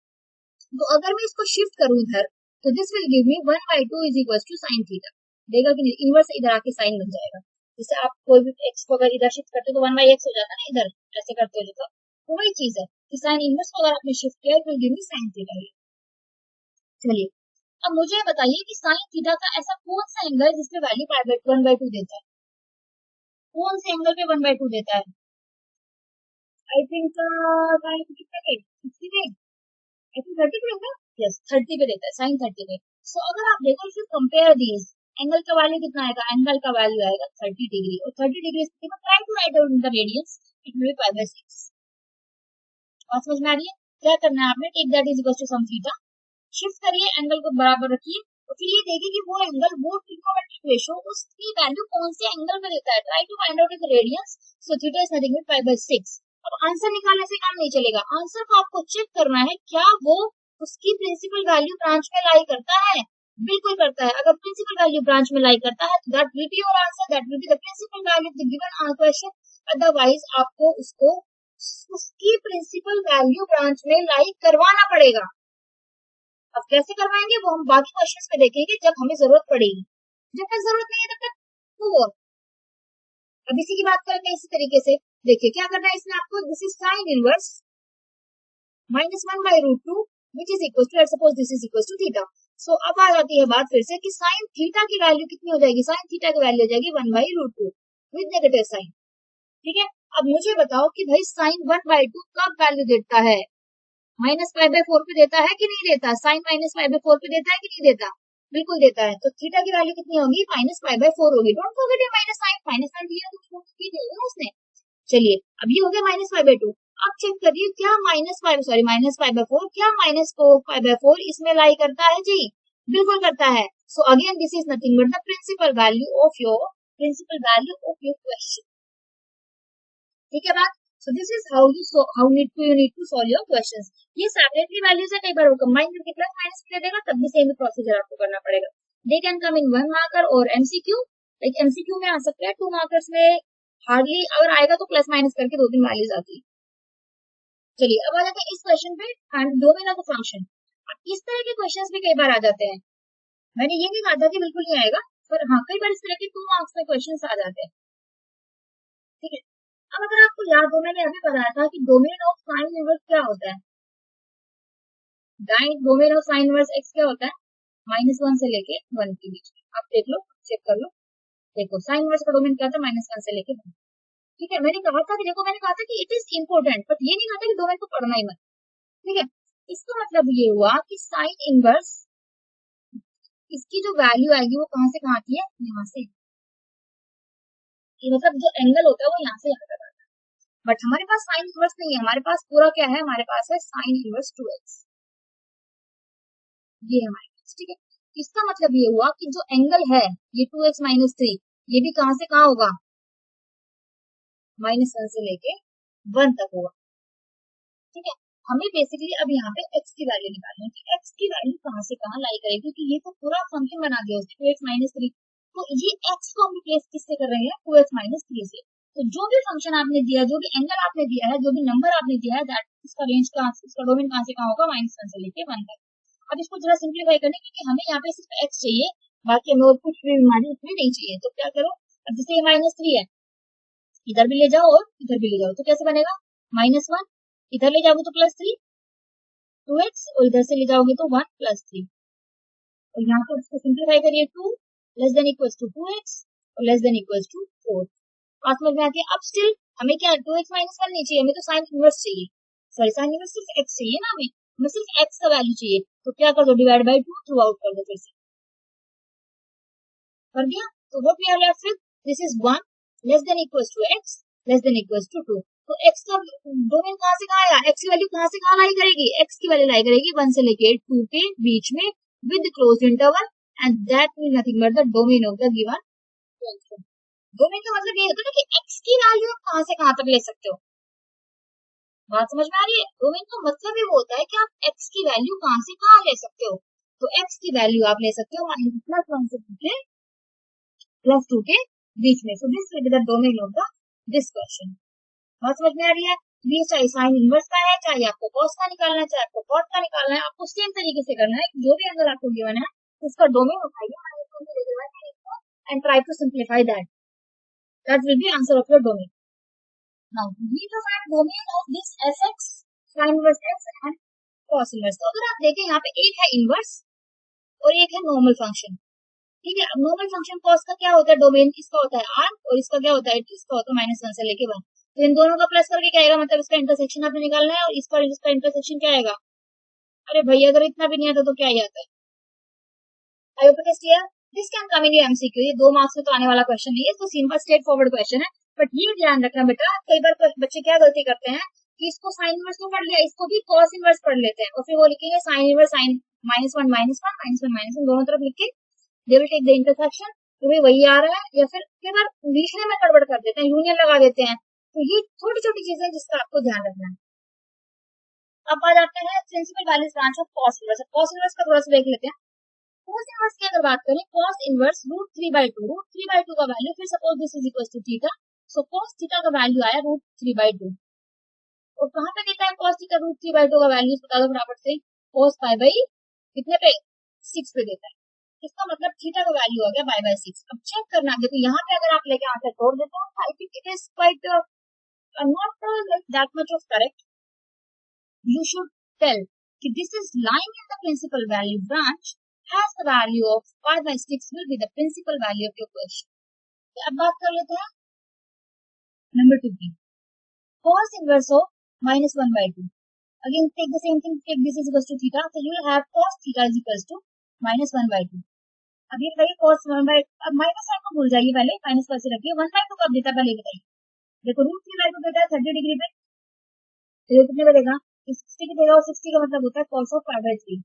तो अगर मैं इसको शिफ्ट करूं इधर, तो this will give me 1/2 is equal to sine theta, देगा कि इनवर्स इधर आके साइन बन जाएगा। जैसे आप कोई भी एक्स को अगर इधर शिफ्ट करते हो तो 1/x हो जाता है ना, इधर ऐसे करते हो तो वही चीज है कि साइन इनवर्स को अगर आपने शिफ्ट किया, it will give me sine theta. चलिए, अब मुझे बताइए कि साइन थीटा का ऐसा कौन सा एंगल है जिसमें वैल्यू 1/2 देता है? कौन से एंगल पे 1/2 देता है? आई थिंक साइन कितना पे? 60 पे? आई थिंक 30 पे होगा। यस, 30 पे देता है, साइन 30 पे। सो अगर आप देखो, if you compare these, angle का वैल्यू कितना आएगा? एंगल का वैल्यू आएगा 30 डिग्री, और 30 डिग्री से try to write down the radians, it will be 5/6। बात समझ में आ रही है? क्या करना है आपने? Take that is equal to some theta, shift करिए, एंगल को बराबर रखिए, और फिर ये देखिए कि वो एंगल, वो ट्रिग्नोमेट्रिक रेशियो, उसकी वैल्यू कौन से एंगल में देता है। Try to find out the radians. So theta is nothing but 5/6। अब आंसर निकालने से काम नहीं चलेगा, आंसर को आपको चेक करना है, क्या वो उसकी प्रिंसिपल वैल्यू ब्रांच में लाई करता है? बिल्कुल करता है। अगर प्रिंसिपल वैल्यू ब्रांच में लाई करता है, that will be your answer, that will be the principal value of the given question. Otherwise आपको उसको उसकी प्रिंसिपल वैल्यू ब्रांच में लाई करवाना पड़ेगा। अब कैसे करवाएंगे वो हम बाकी क्वेश्चंस में देखेंगे जब हमें जरूरत पड़ेगी। जब तक जरूरत नहीं है तब तक तो अब इसी की बात करेंगे इसी तरीके से। देखिए क्या करना है इसमें आपको, this is sine inverse -1/√2 which is equal to, let's suppose this is equal to theta. So अब आ जाती है बात फिर से कि साइन थीटा की वैल्यू कितनी हो जाएगी? साइन थीटा की वैल्यू हो जाएगी 1/√2 विद नेगेटिव साइन। ठीक है, अब मुझे बताओ कि भाई साइन 1/2 कब वैल्यू देता है? -5/4 पे देता है कि नहीं देता? साइन -5/4 पे देता है कि नहीं देता? बिल्कुल देता है। तो थीटा की वैल्यू कितनी होगी? -5/4 होगी। डोंट फॉरगेट माइनस साइन दिया तो उसने। चलिए, अब ये हो गया -5/2। अब चेक करिए, क्या -5/4 क्या -5/4 इसमें लाई करता है जी? बिल्कुल करता है। So again this is nothing but the principal value of your question. ठीक है बात? So this is how you need to solve your questions. ये सेपरेटली वैल्यूज है, कई बार वो कंबाइन करके प्लस माइनस दे देगा, तब भी सेम प्रोसीजर आपको करना पड़ेगा। They can come in 1 marker और एमसीक्यू। लाइक एमसीक्यू में आ सकता है, 2 मार्कर्स में हार्डली अगर आएगा तो प्लस माइनस करके 2-3 वैल्यूज आती है। चलिए अब आ जाते हैं इस क्वेश्चन पे, find domain of the function. अब इस तरह के क्वेश्चंस भी कई बार आ जाते हैं। मैंने ये नहीं कहा था कि बिल्कुल नहीं आएगा, पर हाँ कई बार इस तरह के 2 मार्क्स में क्वेश्चंस आ जाते हैं। ठीक है, अब अगर आपको याद हो, मैंने अभी बताया था कि डोमेन ऑफ साइन इनवर्स क्या होता है। Domain of sine inverse x क्या होता है? -1 से लेके 1 के बीच में। आप देख लो, चेक कर लो। देखो साइन इनवर्स का डोमेन क्या था? -1 से लेके 1। ठीक है, मैंने कहा था कि देखो, मैंने कहा था कि इट इज इंपॉर्टेंट, बट ये नहीं कहा था कि डोमेन को पढ़ना ही मत। ठीक है, इसका मतलब ये हुआ कि साइन इनवर्स, इसकी जो वैल्यू आएगी वो कहां से कहां आती है? यहाँ से। मतलब जो एंगल होता है वो यहाँ से यहाँ तक आता है। बट हमारे पास साइन इनवर्स नहीं है, हमारे पास पूरा क्या है? हमारे पास है साइन इनवर्स 2x। ये है हमारे पास। ठीक है, इसका मतलब ये हुआ कि जो एंगल है ये 2x - 3, ये भी कहां से कहां होगा? -1 से लेके 1 तक होगा। ठीक है, हमें बेसिकली अब यहाँ पे x की वैल्यू निकालनी है कि x की वैल्यू कहां से कहां लाई करेगी, क्योंकि ये तो पूरा फंक्शन बना दिया उसने 2x - 3। तो ये x को हम रिप्लेस किससे कर रहे हैं? 2x - 3 से। तो जो भी फंक्शन आपने दिया, जो भी एंगल आपने दिया है, जो भी नंबर आपने दिया है, दैट इसका रेंज कहां, इसका डोमेन कहां से कहां होगा? -1 से लेके 1 तक। अब इसको जरा सिंप्लीफाई करने, क्योंकि हमें यहाँ पे सिर्फ x चाहिए, बाकी हमें और कुछ भी हमारी इसमें नहीं चाहिए। तो क्या करो, अब जैसे ये -3 है, इधर भी ले जाओ और इधर भी ले जाओ, तो कैसे बनेगा? -1 इधर ले जाओगे तो +3 2x, और इधर से ले जाओगे तो 1 + 3। और यहाँ पर इसको सिंप्लीफाई करिए, 2 less than equals to 2x और लेस देन इक्वल्स टू 4। बात समझ में आती है? अब स्टिल हमें क्या 2x - 1 नहीं चाहिए, हमें तो साइन इनवर्स चाहिए। सॉरी, साइन इनवर्स सिर्फ x चाहिए ना, हमें सिर्फ x का वैल्यू चाहिए। तो क्या कर दो? डिवाइड बाय 2 थ्रू आउट कर दो, फिर से कर दिया। तो what we are left with, this is 1 less than equals to x less than equals to 2। तो x का डोमेन कहां से कहां आया? x की वैल्यू कहां से कहां लाई करेगी? x की वैल्यू लाई करेगी 1 से लेके 2 के बीच में with closed interval, and that mean nothing but the domain of the given function. Domain का मतलब ये होता है ना कि x की वैल्यू आप कहां से कहां तक ले सकते हो। बात समझ में आ रही है? डोमेन का मतलब ये होता है कि आप x की वैल्यू कहां से कहां ले सकते हो। तो x की वैल्यू आप ले सकते हो -1 से +2 के बीच में। So this will be the domain of the this question. बात समझ में आ रही है? ये चाहे साइन इनवर्स का है, चाहे आपको कॉस का निकालना है, चाहे आपको कॉट का निकालना है, आपको सेम तरीके से करना है। जो भी एंगल आपको गिवन है उसका डोमेन उठाइए and try to simplify that. That will be answer of your domain. Now we need to find domain of this fx, sin inverse x and cos inverse. तो अगर आप देखें यहाँ पे एक है इनवर्स और एक है नॉर्मल फंक्शन। ठीक है, अब नॉर्मल फंक्शन कॉस का क्या होता है, डोमेन इसका होता है आर और इसका क्या होता है, इसका होता है -1 से लेके 1। तो इन दोनों का प्लस करके क्या आएगा, मतलब इसका इंटरसेक्शन आपने निकालना है और इस पर इसका इंटरसेक्शन क्या आएगा। अरे भैया अगर इतना भी नहीं आता तो क्या ही आता है। आई hope it is clear. This can come in MCQ, ये 2 मार्क्स में तो आने वाला क्वेश्चन नहीं है, तो सिंपल स्ट्रेट फॉरवर्ड क्वेश्चन है। बट ये ध्यान रखना बेटा, कई बार बच्चे क्या गलती करते हैं कि इसको साइन इनवर्स तो पढ़ लिया, इसको भी कॉस इनवर्स पढ़ लेते हैं और फिर वो लिखेंगे साइन इनवर्स साइन -1 -1 दोनों तरफ लिख के they will take the intersection, तो भाई वही आ रहा है। या फिर कई बार लिखने में गड़बड़ कर देते हैं, यूनियन लगा देते हैं। तो ये छोटी छोटी चीजें जिसका आपको ध्यान रखना है। अब आ जाते हैं principal values branch of cos inverse. Cos inverse का थोड़ा सा देख लेते हैं। कॉस इनवर्स की अगर बात करें, कॉस इनवर्स √3/2, √3/2 का वैल्यू, फिर suppose this is equal to theta, so cos theta का वैल्यू आया √3/2। और कहाँ पे देता है कॉस थीटा √3/2 का वैल्यू, बता दो फटाफट से। कॉस पाई कितने पे, 6 पे देता है। इसका मतलब थीटा का वैल्यू आ गया पाई/6। अब चेक करना, देखो यहाँ पे अगर आप लेके आंसर तोड़ देते हो, I think it is quite not like that much of correct. You should tell कि this is lying in the principal value branch has the value of pi/6 will be the principal value of your question. अब बात कर लेते हैं नंबर 2 की, cos inverse of -1/2. Again take the same thing, take this is equals to theta, so you will have cos theta is equals to -1/2. अब ये बताइए cos 1/, अब माइनस साइन को भूल जाइए, पहले माइनस पर से रखिए। 1/2 कब देता है पहले बताइए। देखो √3/2 देता है 30 डिग्री पे, तो ये कितने का देगा, 60 की देगा, और 60 का मतलब होता है cos of pi/3।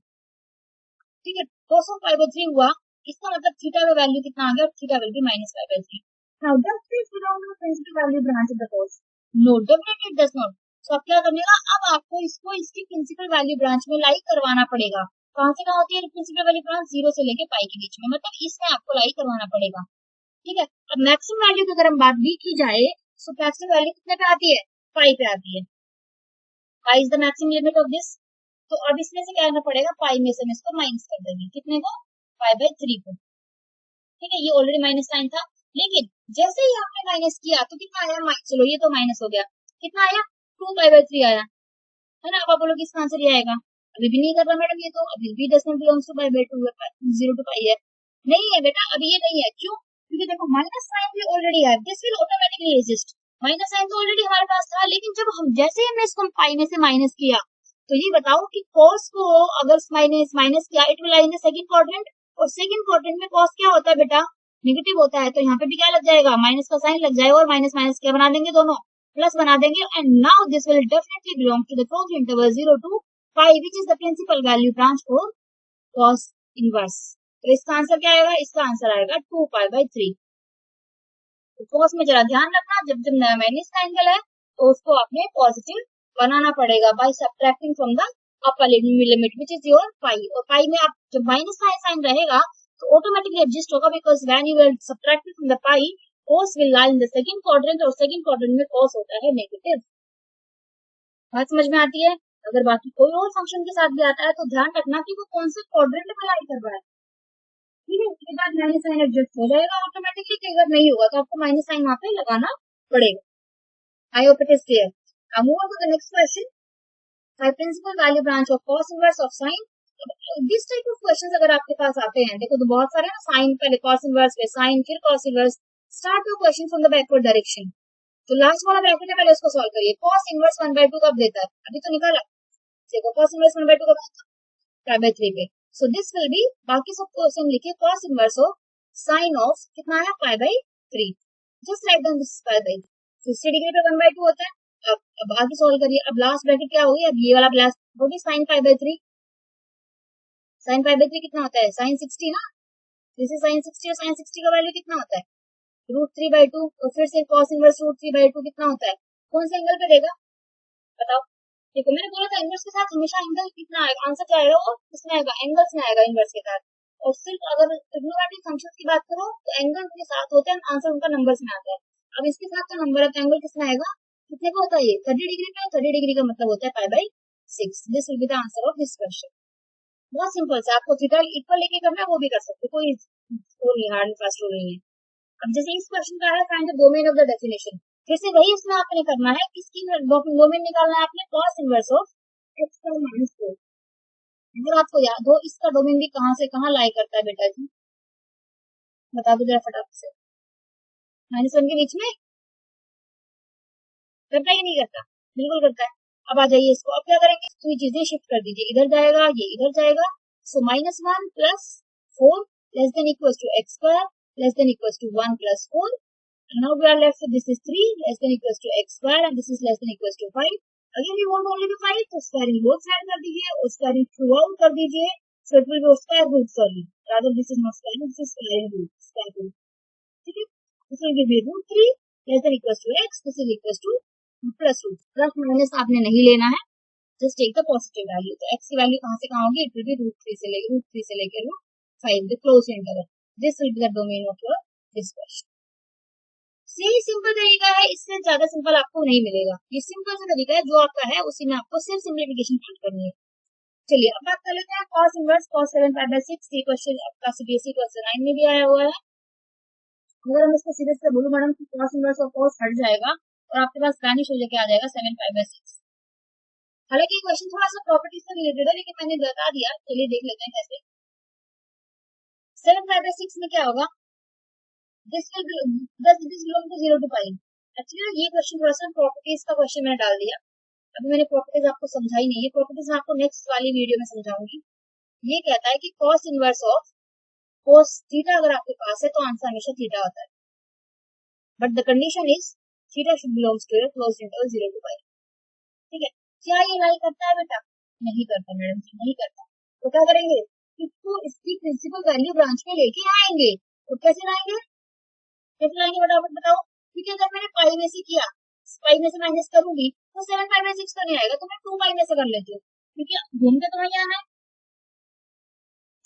ठीक है, cos of pi/3 हुआ, इसका मतलब थीटा का वैल्यू कितना आ गया, theta will be -pi/3। Now does this belong to principal value branch of the cos? No, definitely it does not. So अब क्या करने का, अब आपको इसको इसकी प्रिंसिपल वैल्यू ब्रांच में लाई करवाना पड़ेगा। कहां से कहां होती है प्रिंसिपल वैल्यू ब्रांच, 0 से लेके पाई के बीच में, मतलब इसमें आपको लाई करवाना पड़ेगा। ठीक है, अब मैक्सिमम वैल्यू की अगर हम बात भी की जाए, सो मैक्सिमम वैल्यू कितने पे आती है, पाई पे आती है। Pi is the maximum limit of this. तो अब इसमें से क्या करना पड़ेगा, पाई में से हम इसको माइनस कर देंगे, कितने को, पाई/3 को। ठीक है, ये ऑलरेडी माइनस साइन था, लेकिन जैसे ही आपने माइनस किया तो कितना आया, चलो ये तो माइनस हो गया, कितना आया, 2 पाई/3 आया, है ना। अब आप बोलोगे इसका आंसर ये आएगा, अभी भी नहीं कर रहा मैडम, ये तो अभी भी डज नॉट बिलोंग्स टू पाई/2, 0 to पाई है। नहीं है बेटा, अभी ये नहीं है, क्यों, क्योंकि देखो माइनस साइन भी ऑलरेडी है, this will automatically exist. Minus sign तो ऑलरेडी हमारे पास था, लेकिन जब हम जैसे ही हमने इसको पाई में से माइनस किया, तो ये बताओ कि cos को अगर माइनस किया, it will lie in the second quadrant, और सेकंड क्वाड्रेंट में cos क्या होता है बेटा, नेगेटिव होता है, तो यहाँ पे भी क्या लग जाएगा, माइनस का साइन लग जाएगा, और माइनस माइनस क्या बना देंगे, दोनों प्लस बना देंगे। And now this will definitely belong to the closed interval 0 to pi, which is the principal value branch for cos inverse. तो इसका आंसर क्या आएगा, इसका आंसर आएगा 2 पाई/3। तो cos में जरा ध्यान रखना, जब जब माइनस का एंगल है तो उसको आपने पॉजिटिव बनाना पड़ेगा by subtracting from the upper limit which is your pi. और पाई में आप जब माइनस का साइन रहेगा तो ऑटोमेटिकली एडजस्ट होगा, because when you will subtract from the pi, cos will lie in the second quadrant, और सेकंड क्वाड्रेंट में cos होता है नेगेटिव। बात समझ में आती है। अगर बाकी कोई और फंक्शन के साथ भी आता है तो ध्यान रखना कि वो कौन से क्वाड्रेंट में लाई कर रहा है। ठीक है, उसके बाद माइनस साइन एडजस्ट हो जाएगा ऑटोमेटिकली, कई बार नहीं होगा तो आपको माइनस साइन वहां पे लगाना पड़ेगा। आई hope it is clear. Now move on to the next question. By principal value branch of cos inverse of sin. This type of questions अगर आपके पास आते हैं, देखो तो बहुत सारे ना, साइन पहले cos inverse, फिर sin, फिर cos inverse, start your question from the backward direction. तो लास्ट वाला ब्रैकेट है, पहले उसको सॉल्व करिए। cos inverse 1/2 कब देता है, अभी तो निकाला, देखो cos inverse 1/2 कब देता है, पाई/3 पे। So this will be, बाकी सब क्वेश्चन लिखिए cos inverse of sin of कितना है, पाई/3। Just write down this पाई/3। 60 degree पे 1/2 होता है। अब आगे सॉल्व करिए। अब लास्ट ब्रैकेट क्या होगी, अब ये वाला लास्ट होगी sin पाई/3। sin पाई/3 कितना होता है, sin 60 ना, दिस इज sin 60, और sin 60 का वैल्यू कितना होता है, √3/2, और फिर से cos इनवर्स √3/2 कितना होता है, कौन से एंगल पे देगा बताओ। देखो मैंने बोला था इनवर्स के साथ हमेशा एंगल कितना आएगा, आंसर क्या आएगा, वो किसमें आएगा, एंगल्स में आएगा इनवर्स के साथ। और सिर्फ अगर ट्रिग्नोमेट्रिक फंक्शंस की बात करो तो एंगल के साथ होते हैं, आंसर उनका नंबर्स में आता है। अब इसके साथ तो नंबर है, तो एंगल किसमें आएगा, कितने का होता है ये, 30 डिग्री पे। 30 डिग्री का मतलब होता है पाई/6। This will be the answer of this question. बहुत सिंपल से, आपको थीटा इक्वल लेके करना है वो भी कर सकते, कोई वो नहीं, हार्ड एंड फास्ट रूल नहीं है। अब जैसे इस क्वेश्चन का है, find the domain of the definition, फिर से वही इसमें आपने करना है, किसकी डोमेन निकालना है आपने, cos इनवर्स ऑफ x/-4। अगर आपको याद हो इसका डोमेन भी कहाँ से कहाँ लाई करता है बेटा जी, बता दो जरा फटाफट से। -1 के बीच में करता है कि नहीं करता? बिल्कुल करता है। अब आ जाइए इसको, अब क्या करेंगे, तो ये चीजें शिफ्ट कर दीजिए, इधर जाएगा ये इधर जाएगा। So -1 + 4 less than equal to x square less than equal to 1 + 4। Now we are left with this is 3 less than equals to x square and this is less than equals to 5. Again we want only the 5, तो squaring both side कर दीजिए और squaring throughout कर दीजिए, so it will be square root, sorry rather this is not squaring, this is squaring root, square root, ठीक है। this will give you √3 less than equals to x, this is equals to plus root, plus minus आपने नहीं लेना है, just take the positive value। तो x की वैल्यू कहाँ से कहाँ होगी, it will be √3 से लेके √5, the closed interval, this will be the domain of your this question। यही सिंपल तरीका है, इससे ज्यादा सिंपल आपको नहीं मिलेगा। ये सिंपल सा तरीका है, जो आपका है उसी में आपको सिर्फ सिंप्लीफिकेशन फाइंड करनी है। चलिए अब बात कर लेते हैं cos इनवर्स cos 7/6। ये क्वेश्चन आपका सीबीएसई क्लास 9 में भी आया हुआ है। अगर हम इसको सीधे से बोलूं मैडम कि cos इनवर्स और cos हट जाएगा और आपके पास वैनिश हो जाके आ जाएगा 7/6। हालांकि ये क्वेश्चन थोड़ा सा प्रॉपर्टी से रिलेटेड है, लेकिन मैंने बता दिया, चलिए देख लेते हैं कैसे। 7/6 में क्या होगा, this belong to 0 to 5। Actually ये क्वेश्चन थोड़ा सा प्रॉपर्टीज का क्वेश्चन मैंने डाल दिया, अभी मैंने प्रॉपर्टीज आपको समझाई नहीं है, प्रॉपर्टीज मैं आपको नेक्स्ट वाली वीडियो में समझाऊंगी। ये कहता है कि cos inverse of cos theta अगर आपके पास है तो आंसर हमेशा थीटा होता है, but the condition is theta should belongs to closed interval 0 to 5, ठीक है। क्या ये लाई करता है बेटा? नहीं करता मैडम जी, नहीं करता। तो क्या करेंगे, इसको इसकी प्रिंसिपल वैल्यू ब्रांच में लेके आएंगे। तो कैसे लाएंगे, कैसे लाएंगे फटाफट बताओ, क्योंकि अगर मैंने पाई में से किया, पाई में से माइनस करूंगी तो 7/6 तो नहीं आएगा, तो मैं 2 पाई में से कर लेती हूँ, क्योंकि घूम के तो वही आना है,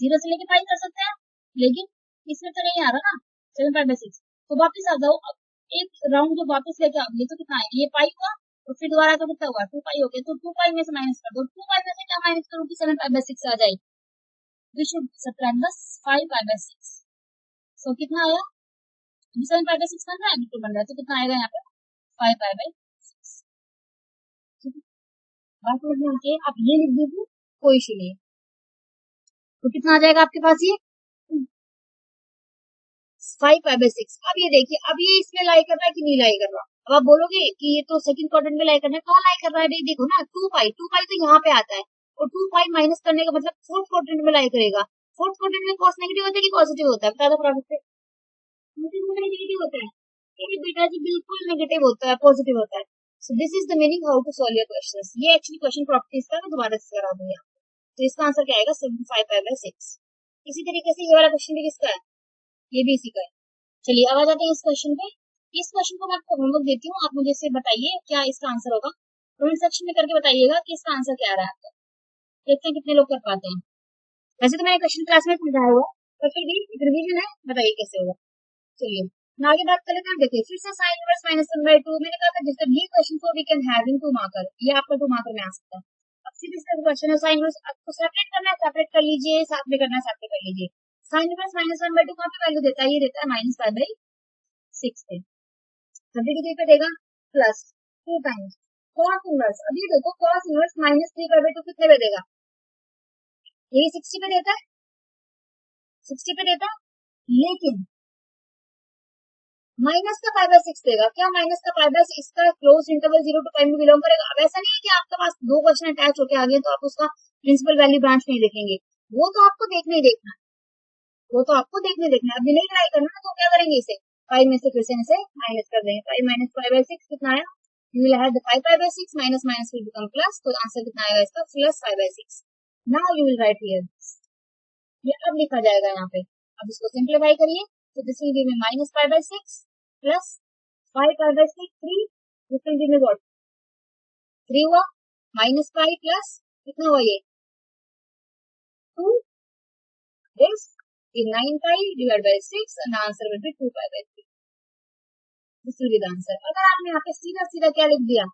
0 से लेके पाई कर सकते हैं, लेकिन इसमें तो नहीं आ रहा ना 7/6। तो वापस आ जाओ, अब एक राउंड जो वापस लेके आओगे तो कितना आएगा, ये पाई हुआ और फिर दोबारा तो कितना हुआ 2 पाई हो गया, तो 2 पाई में से माइनस कर दो, 2 पाई में से क्या माइनस करूँ कि 7/6 आ जाए, वी शुड सब्ट्रैक्ट बस 5/6। सो कितना आया, 7/6 बन रहा है, बिल्कुल बन रहा है, तो कितना आएगा यहाँ पे 5/6। बात समझ में आती है, आप ये लिख दीजिए, कोई इशू नहीं। तो कितना आ जाएगा आपके पास ये 5/6। अब ये देखिए, अब ये इसमें लाई कर रहा है कि नहीं लाई कर रहा। अब आप बोलोगे कि ये तो सेकंड क्वाड्रेंट में लाई करना है, कहाँ लाई कर रहा है, भाई देखो ना 2 पाई तो यहाँ पे आता है, और 2 पाई माइनस करने का मतलब फोर्थ क्वाड्रेंट में लाई करेगा। फोर्थ क्वाड्रेंट में कॉस नेगेटिव होता है कि पॉजिटिव होता है, बता दो फटाफट से। नेगेटिव होता है, बेटा जी बिल्कुल नेगेटिव होता है, पॉजिटिव होता है। So this is the meaning how to solve your questions. ये एक्चुअली क्वेश्चन प्रॉपर्टीज का मैं दोबारा से करा दूंगी आपको। तो इसका आंसर क्या आएगा 5/6। इसी तरीके से ये वाला क्वेश्चन भी किसका है, ये भी इसी का है। चलिए अब आ जाते हैं इस क्वेश्चन पे। इस क्वेश्चन को मैं आपको होमवर्क देती हूँ, आप मुझे इसे बताइए क्या इसका आंसर होगा, कमेंट सेक्शन में करके बताइएगा कि इसका आंसर क्या आ रहा है आपका। देखते हैं कितने लोग कर पाते हैं। वैसे तो मैंने क्वेश्चन क्लास में समझाया हुआ, पर फिर भी एक रिवीजन है, बताइए कैसे होगा। चलिए आगे बात कर लेते हैं। देखिए फिर से साइन इनवर्स -1/2 मैंने कहा था, जिसका ये क्वेश्चन को we can have in 2 marker, ये आपका 2 मार्कर में आ सकता है। अब सीधे से क्वेश्चन है, साइन इनवर्स आपको सेपरेट करना है, सेपरेट कर लीजिए, साथ में करना है, साथ में कर लीजिए। साइन इनवर्स -1/2 कहाँ पे वैल्यू देता है, ये देता है -5/6 पे, सभी डिग्री पे देगा प्लस 2 टाइम्स cos इनवर्स। अभी देखो cos इनवर्स -3/2 कितने पे देगा, ये 60 पे देता है, 60 पे देता है, लेकिन माइनस का 5/6 देगा। क्या माइनस का 5/6 इसका क्लोज इंटरवल 0 to 5 में बिलोंग करेगा। अब ऐसा नहीं है कि आपके पास 2 क्वेश्चन अटैच होके आ गए तो आप उसका प्रिंसिपल वैल्यू ब्रांच नहीं देखेंगे, वो तो आपको देखने ही देखना, वो तो आपको देखने देखना। अभी नहीं ट्राई करना तो क्या करेंगे, इसे 5 में से फिर से इसे माइनस कर देंगे। 5 - 5/6 कितना आया, you will have the 5/6 minus minus will become plus, तो आंसर कितना आएगा इसका +5/6। now you will write here, ये अब लिखा जाएगा यहाँ पे। अब इसको सिंप्लीफाई करिए, तो this will give me -5/6 plus 5/6 3, this will give me what 3 हुआ, -5 प्लस कितना हुआ ये 2, this is 9 pi divided by 6 and the answer will be 2/3। This will be the answer. अगर आपने यहाँ पे सीधा सीधा क्या लिख दिया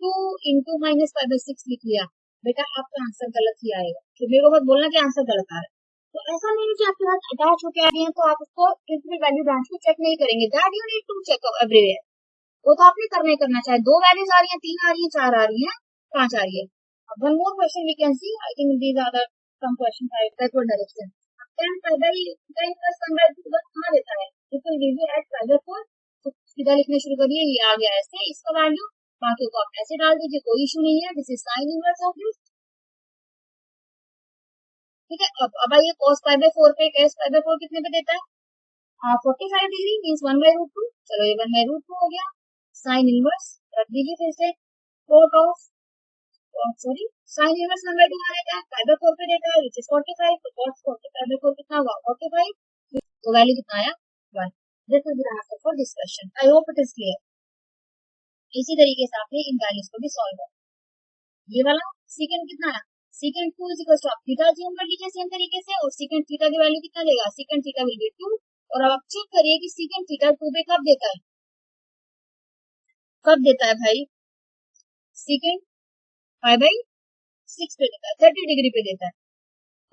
2 into -5/6 लिख लिया, बेटा आपका आंसर गलत ही आएगा। तो मेरे को मत बोलना कि आंसर गलत आ रहा है। तो ऐसा नहीं है कि आपके पास अटैच होके आ रही है तो आप उसको प्रिंसिपल वैल्यू ब्रांच को चेक नहीं करेंगे, that you need to check everywhere. वो तो आपने करना ही करना, चाहे 2 वैल्यूज आ रही है, 3 आ रही है, 4 आ रही है, 5 आ रही है। अब one more question we can see, I think these are the from question 5 backward direction. tan pi by tan plus 1 by 2 कहाँ देता है? It will give you at pi by 4. तो सीधा लिखने शुरू करिए, ये आ गया ऐसे इसका वैल्यू, बाकी को आप ऐसे डाल दीजिए, कोई इशू नहीं है. This is sine inverse of this. ठीक है. अब आइए cos pi by 4 पे, cos pi by 4 कितने पे देता है? 45 डिग्री मीन्स 1 by रूट 2. चलो ये 1 by रूट 2 हो गया. साइन इनवर्स रख दीजिए फिर से, cot of sorry sine inverse 1 by 2 आ जाएगा, pi by 4 पे देता है विच इज 45. तो cos 45 by 4 कितना हुआ? 45. तो वैल्यू कितना आया? 1. This is the answer for this question. I hope it is clear. इसी तरीके से आपने इन वैल्यूज को भी सॉल्व कर. ये वाला secant कितना आया? secant 2 is equal to आप थीटा ज्यूम कर लीजिए सेम तरीके से, और secant थीटा की वैल्यू कितना देगा? secant theta will be 2. और अब आप चेक करिए कि secant थीटा 2 पे कब देता है? कब देता है भाई? secant 5 by 6 पे देता है, 30 डिग्री पे देता है.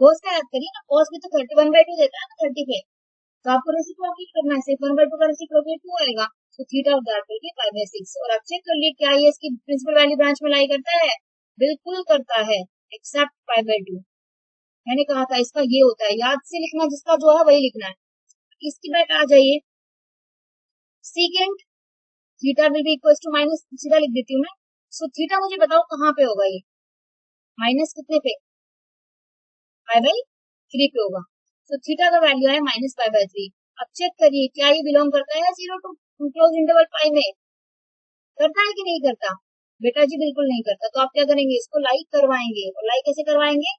cos का याद करिए ना, cos भी तो 31 by 2 देता है ना 30 पे. तो आपको रेसिप्रोकेट करना है, सिर्फ 1 by 2 का रेसिप्रोकेट 2 आएगा. तो theta of that will B 5 by 6. और आप चेक कर लिए क्या ये इसकी प्रिंसिपल वैल्यू ब्रांच में लाई करता है? बिल्कुल करता है, एक्सेप्ट 5 by 2. मैंने कहा था इसका ये होता है, याद से लिखना, जिसका जो है वही लिखना है. इसकी बैक आ जाइए, secant theta will be equal to minus, सीधा लिख देती हूँ मैं. सो थीटा मुझे बताओ कहाँ पे होगा? ये माइनस कितने पे? 5 by 3 पे होगा. तो थीटा का वैल्यू है माइनस 5 by 3. अब चेक करिए क्या ये बिलोंग करता है 0 टू क्लोज इंटरवल पाई में? करता है कि नहीं करता? बेटा जी बिल्कुल नहीं करता. तो आप क्या करेंगे? इसको लाइक करवाएंगे. और लाइक कैसे करवाएंगे?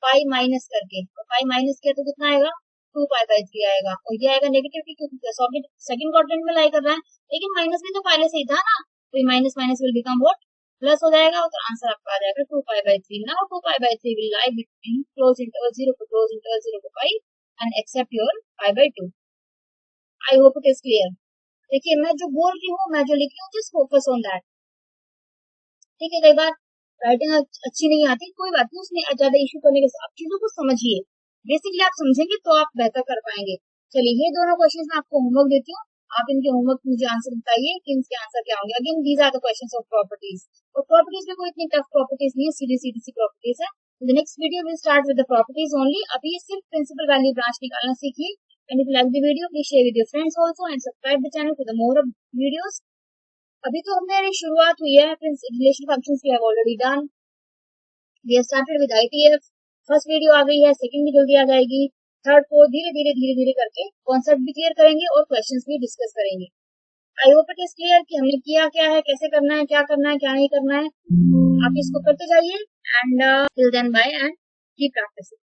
पाई माइनस करके. और पाई माइनस किया तो कितना आएगा? 2 पाई बाई 3 आएगा. और ये आएगा नेगेटिव क्योंकि सॉकेट सेकंड क्वाड्रेंट में लाई कर रहा है, लेकिन माइनस भी तो पहले से ही था ना. तो minus minus will become what? Plus हो जाएगा. तो आंसर आपका आ जाएगा 2 pi by 3. Now 2 pi by 3 will lie between close interval 0 to close interval 0 to pi and except your pi by 2. I hope it is clear. देखिए मैं जो बोल रही हूँ, मैं जो लिख रही हूँ, जस्ट फोकस ऑन दैट. ठीक है. कई बार राइटिंग अच्छी नहीं आती, कोई बात नहीं, उसमें ज्यादा इश्यू करने के साथ चीजों को समझिए. बेसिकली आप समझेंगे तो आप बेहतर कर पाएंगे. चलिए ये दोनों क्वेश्चंस मैं आपको होमवर्क देती हूँ. आप इनके होमवर्क मुझे आंसर बताइए कि इनके आंसर क्या होंगे. Again these are the questions of properties. और प्रॉपर्टीज में कोई इतनी टफ प्रॉपर्टीज नहीं है, सीधी सीधी सी प्रॉपर्टीज है. The next video will start with the properties only. अभी सिर्फ प्रिंसिपल वैल्यू ब्रांच निकालना सीखिए. And if you like the video please share with your friends also and subscribe the channel for the more videos. अभी तो हमारी शुरुआत हुई है. Relation functions we have already done. We started with ITF. First video आ गई है, सेकंड भी जल्दी आ जाएगी. थर्ड को धीरे धीरे धीरे धीरे करके कॉन्सेप्ट भी क्लियर करेंगे और क्वेश्चंस भी डिस्कस करेंगे. आई होप इट इज क्लियर कि हमने किया क्या है, कैसे करना है, क्या करना है, क्या नहीं करना है. आप इसको करते जाइए. And till then bye and keep practising.